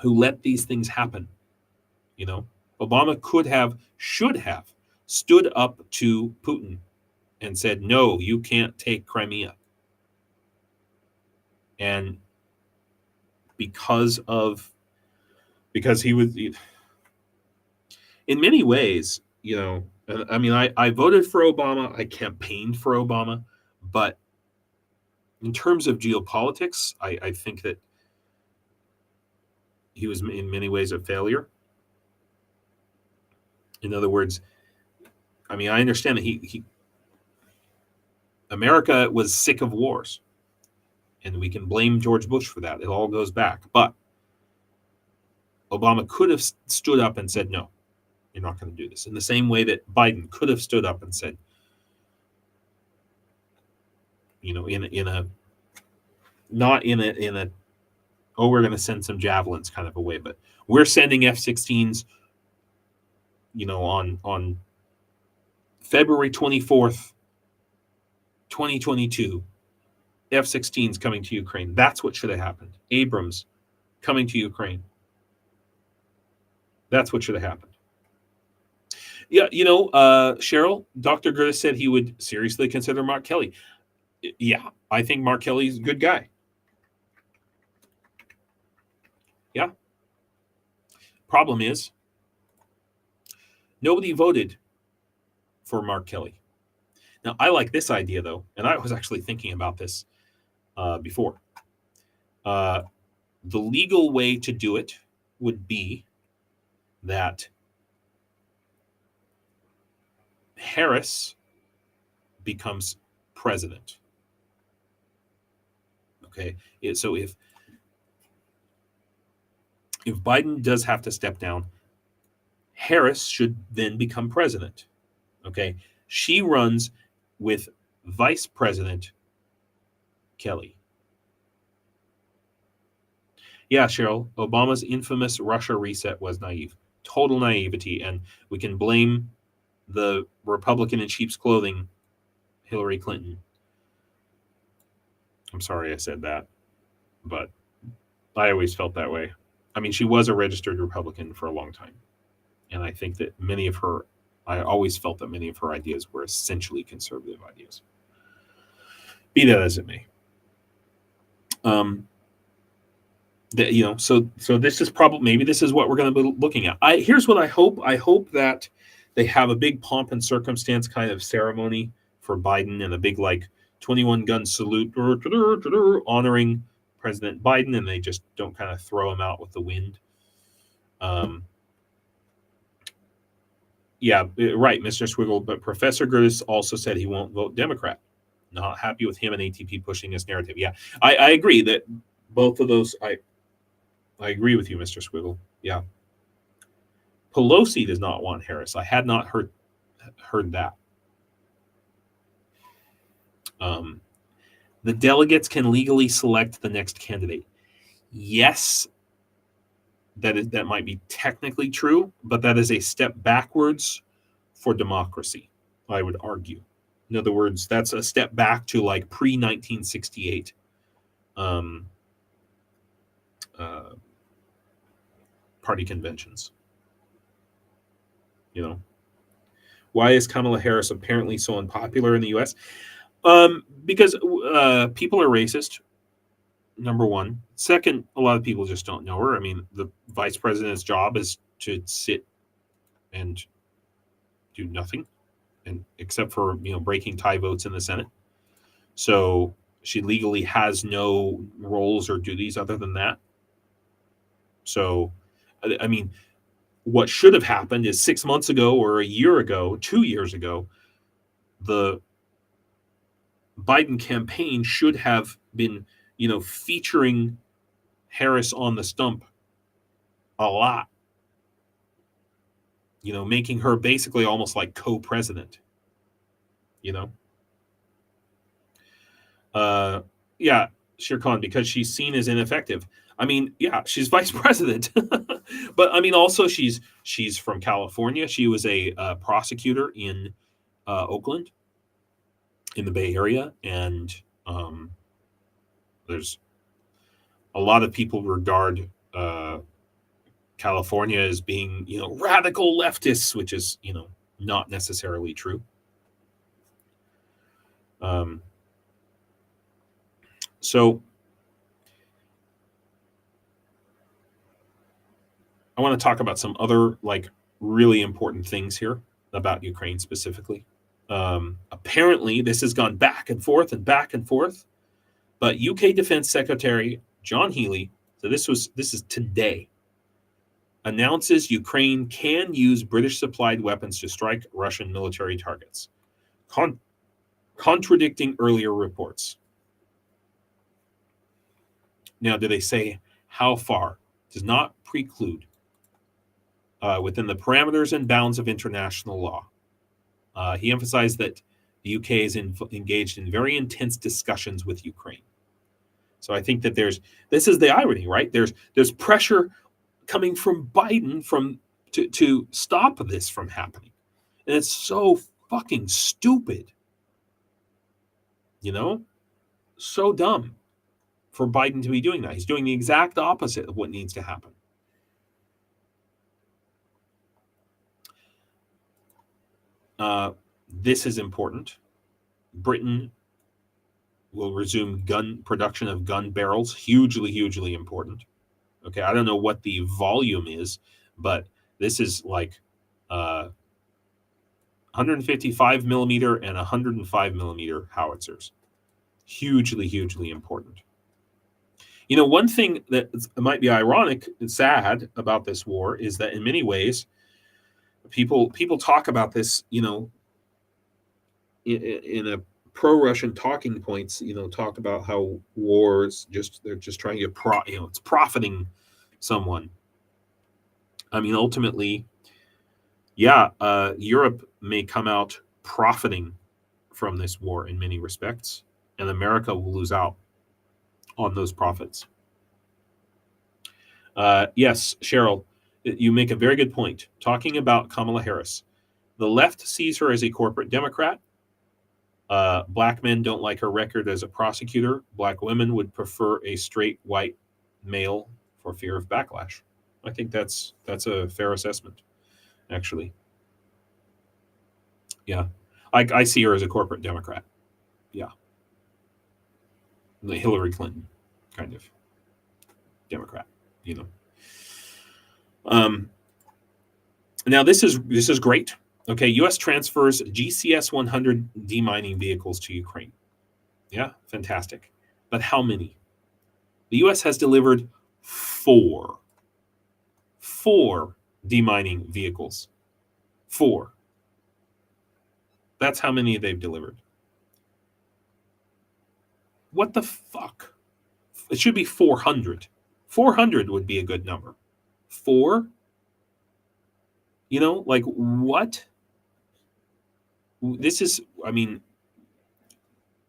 Speaker 1: who let these things happen. Obama should have stood up to Putin and said, no, you can't take Crimea. And because he was, in many ways, I mean, I voted for Obama, I campaigned for Obama, but in terms of geopolitics, I think that he was in many ways a failure. In other words, I mean, I understand that America was sick of wars, and we can blame George Bush for that. It all goes back. But Obama could have stood up and said, no, you're not going to do this. In the same way that Biden could have stood up and said, you know, in a not in a oh, we're going to send some javelins kind of a way, but we're sending F-16s, you know, on February 24th, 2022, F-16s coming to Ukraine. That's what should have happened. Abrams coming to Ukraine. That's what should have happened. Yeah, you know, Cheryl, Dr. Gerdes said he would seriously consider Mark Kelly. Yeah, I think Mark Kelly's a good guy. Yeah. Problem is, nobody voted for Mark Kelly. Now, I like this idea, though, and I was actually thinking about this before. The legal way to do it would be that Harris becomes president. Okay, so if Biden does have to step down, Harris should then become president. Okay, she runs with Vice President Kelly. Yeah, Cheryl, Obama's infamous Russia reset was naive. Total naivety, and we can blame the Republican in sheep's clothing, Hillary Clinton. I'm sorry I said that, but I always felt that way. I mean, she was a registered Republican for a long time, and I think that I always felt that many of her ideas were essentially conservative ideas. Be that as it may. You know, so this is maybe this is what we're going to be looking at. Here's what I hope. I hope that they have a big pomp and circumstance kind of ceremony for Biden and a big 21 gun salute honoring President Biden, and they just don't kind of throw him out with the wind. Yeah, right, Mr. Swiggle. But Professor Gerdes also said he won't vote Democrat. Not happy with him and ATP pushing this narrative. Yeah, I agree that both of those. I agree with you, Mr. Swiggle. Yeah. Pelosi does not want Harris. I had not heard that. The delegates can legally select the next candidate. Yes, that might be technically true, but that is a step backwards for democracy, I would argue. In other words, that's a step back to pre-1968 party conventions. You know, why is Kamala Harris apparently so unpopular in the U.S.? Because people are racist, number one. Second, a lot of people just don't know her. I mean, the vice president's job is to sit and do nothing, and except for breaking tie votes in the Senate. So she legally has no roles or duties other than that. So, I mean, what should have happened is 6 months ago or a year ago, 2 years ago, the Biden campaign should have been, featuring Harris on the stump a lot, making her basically almost like co-president, yeah, Shirkan, because she's seen as ineffective. I mean, yeah, she's vice president, but I mean, also she's from California. She was a prosecutor in Oakland, in the Bay Area, and there's a lot of people regard California as being, radical leftists, which is, not necessarily true. So I want to talk about some other really important things here about Ukraine specifically. Apparently, this has gone back and forth, but UK Defense Secretary John Healey, so this is today, announces Ukraine can use British-supplied weapons to strike Russian military targets, contradicting earlier reports. Now, do they say how far? Does not preclude within the parameters and bounds of international law. He emphasized that the UK is engaged in very intense discussions with Ukraine. So I think that this is the irony, right? There's pressure coming from Biden to stop this from happening. And it's so fucking stupid. So dumb for Biden to be doing that. He's doing the exact opposite of what needs to happen. This is important. Britain will resume production of gun barrels. Hugely, hugely important. Okay, I don't know what the volume is, but this is like 155 millimeter and 105 millimeter howitzers. Hugely, hugely important. One thing that might be ironic and sad about this war is that in many ways, people talk about this, in a pro-Russian talking points, talk about how wars they're just trying to it's profiting someone. I mean, ultimately, Europe may come out profiting from this war in many respects, and America will lose out on those profits. Yes, Cheryl, you make a very good point. Talking about Kamala Harris, the left sees her as a corporate Democrat. Black men don't like her record as a prosecutor. Black women would prefer a straight white male for fear of backlash. I think that's a fair assessment, actually. Yeah, I see her as a corporate Democrat. Yeah, the Hillary Clinton kind of Democrat. Now this is great. Okay, U.S. transfers GCS-100 demining vehicles to Ukraine. Yeah, fantastic. But how many? The U.S. has delivered four demining vehicles. 4. That's how many they've delivered. What the fuck? It should be 400. 400 would be a good number. 4? Like what? This is,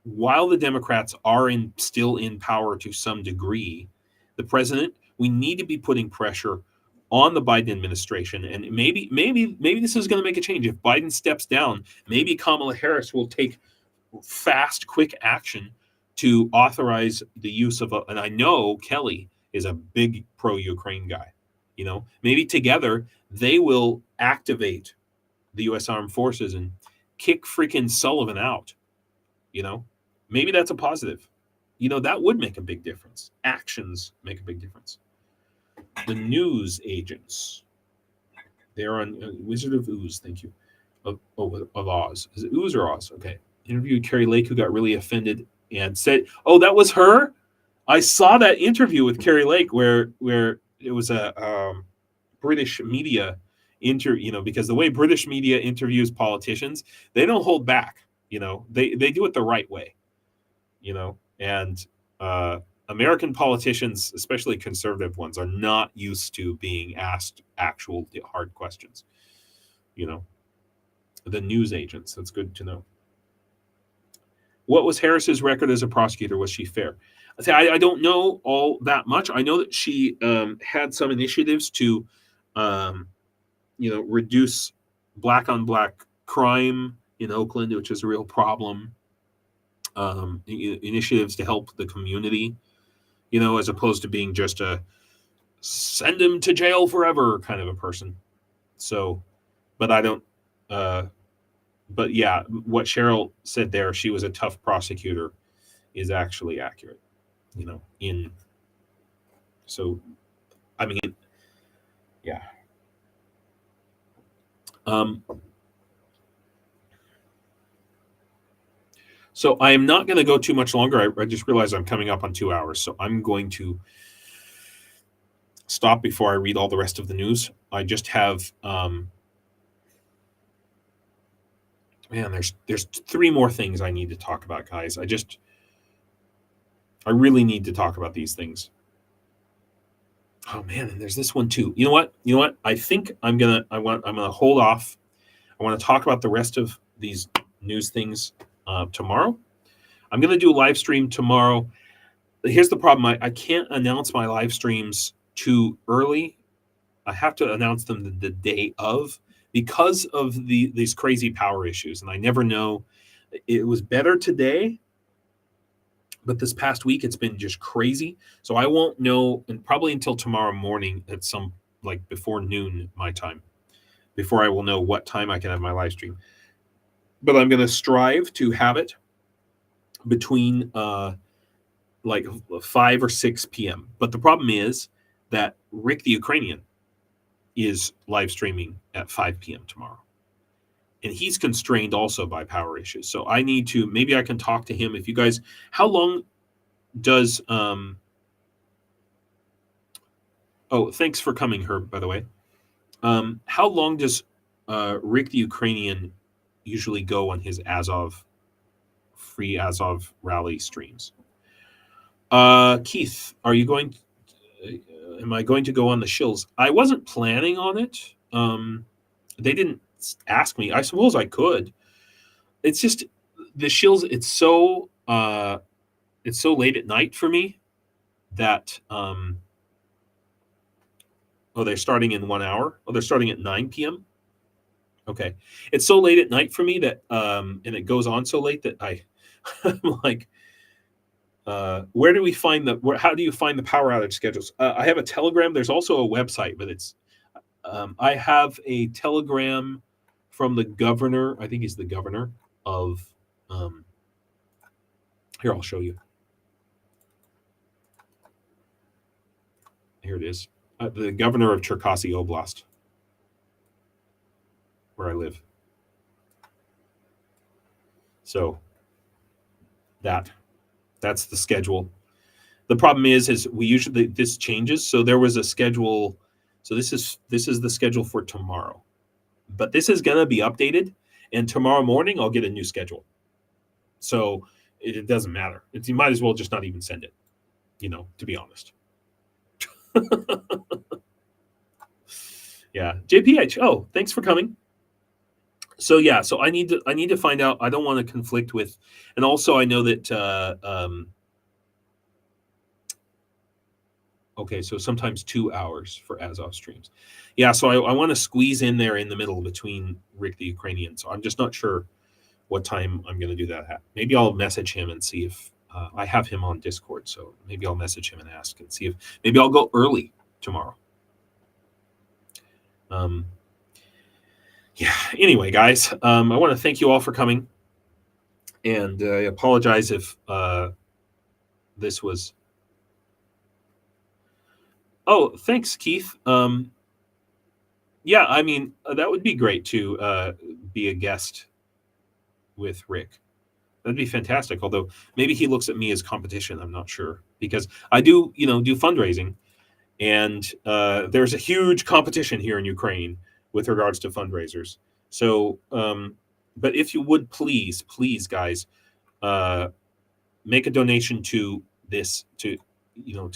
Speaker 1: while the Democrats are still in power to some degree, the president, we need to be putting pressure on the Biden administration. And maybe this is going to make a change. If Biden steps down, maybe Kamala Harris will take fast, quick action to authorize the use of and I know Kelly is a big pro-Ukraine guy. Maybe together they will activate the U.S. Armed Forces and kick freaking Sullivan out. Maybe that's a positive. That would make a big difference. Actions make a big difference. The news agents. They're on Wizard of Ooze, thank you. Of Oz. Is it Ooze or Oz? Okay. Interviewed Carrie Lake, who got really offended and said, oh, that was her? I saw that interview with Carrie Lake where it was a British media because the way British media interviews politicians, they don't hold back. They do it the right way. And American politicians, especially conservative ones, are not used to being asked actual hard questions. The news agents, that's good to know. What was Harris's record as a prosecutor? Was she fair? I don't know all that much. I know that she had some initiatives to, reduce black on black crime in Oakland, which is a real problem. Initiatives to help the community, as opposed to being just a send him to jail forever kind of a person. So, but I don't. But yeah, what Cheryl said there, she was a tough prosecutor, is actually accurate. Yeah. So I am not going to go too much longer. I just realized I'm coming up on 2 hours, so I'm going to stop before I read all the rest of the news. I just have, there's 3 more things I need to talk about, guys. I really need to talk about these things. Oh man, and there's this one too. You know what? I think I'm gonna hold off. I want to talk about the rest of these news things tomorrow. I'm going to do a live stream tomorrow. Here's the problem. I can't announce my live streams too early. I have to announce them the day of because of these crazy power issues. And I never know. It was better today, but this past week it's been just crazy. So I won't know, and probably until tomorrow morning at some, like before noon my time, before I will know what time I can have my live stream. But I'm going to strive to have it between like 5 or 6 p.m. But the problem is that Rick the Ukrainian is live streaming at 5 p.m. tomorrow. And he's constrained also by power issues. So I need to, maybe I can talk to him. If you guys, how long does, oh, thanks for coming, Herb, by the way. How long does Rick the Ukrainian usually go on his Azov, free Azov rally streams? Keith, are you going, am I going to go on the Shills? I wasn't planning on it. They didn't ask me. I suppose I could. It's just the Shills. It's so late at night for me that oh, they're starting in 1 hour. Oh, they're starting at 9 p.m. Okay, it's so late at night for me that and it goes on so late that I'm like, where do we find how do you find the power outage schedules? I have a Telegram. There's also a website, but it's I have a Telegram from the governor. I think he's the governor of here, I'll show you. Here it is. The governor of Cherkasy Oblast, where I live. So that's the schedule. The problem is we usually, this changes. So there was a schedule. So this is the schedule for tomorrow, but this is going to be updated, and tomorrow morning I'll get a new schedule. So it doesn't matter. You might as well just not even send it, to be honest. Yeah. JPH. Oh, thanks for coming. So yeah, so I need to find out. I don't want to conflict with, and also I know that okay, so sometimes 2 hours for Azov streams. Yeah, so I want to squeeze in there in the middle between Rick the Ukrainian. So I'm just not sure what time I'm going to do that at. Maybe I'll message him and see if I have him on Discord. So maybe I'll message him and ask and see if maybe I'll go early tomorrow. Yeah. Anyway, guys, I want to thank you all for coming, and I apologize if this was. Oh, thanks, Keith. Yeah, I mean that would be great to be a guest with Rick. That'd be fantastic. Although maybe he looks at me as competition. I'm not sure, because I do, do fundraising, and there's a huge competition here in Ukraine with regards to fundraisers. So, but if you would please, guys, make a donation to this, to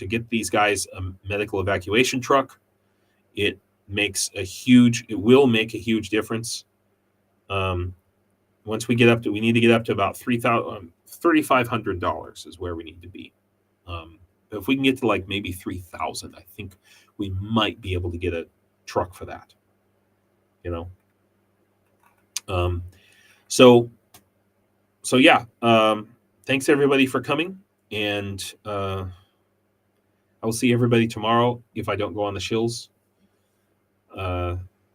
Speaker 1: get these guys a medical evacuation truck. It will make a huge difference. Once we need to get up to about $3,500 is where we need to be. If we can get to like maybe 3,000, I think we might be able to get a truck for that. So yeah. Thanks everybody for coming, and I will see everybody tomorrow if I don't go on the Shills.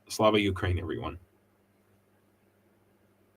Speaker 1: Slava Ukraine, everyone.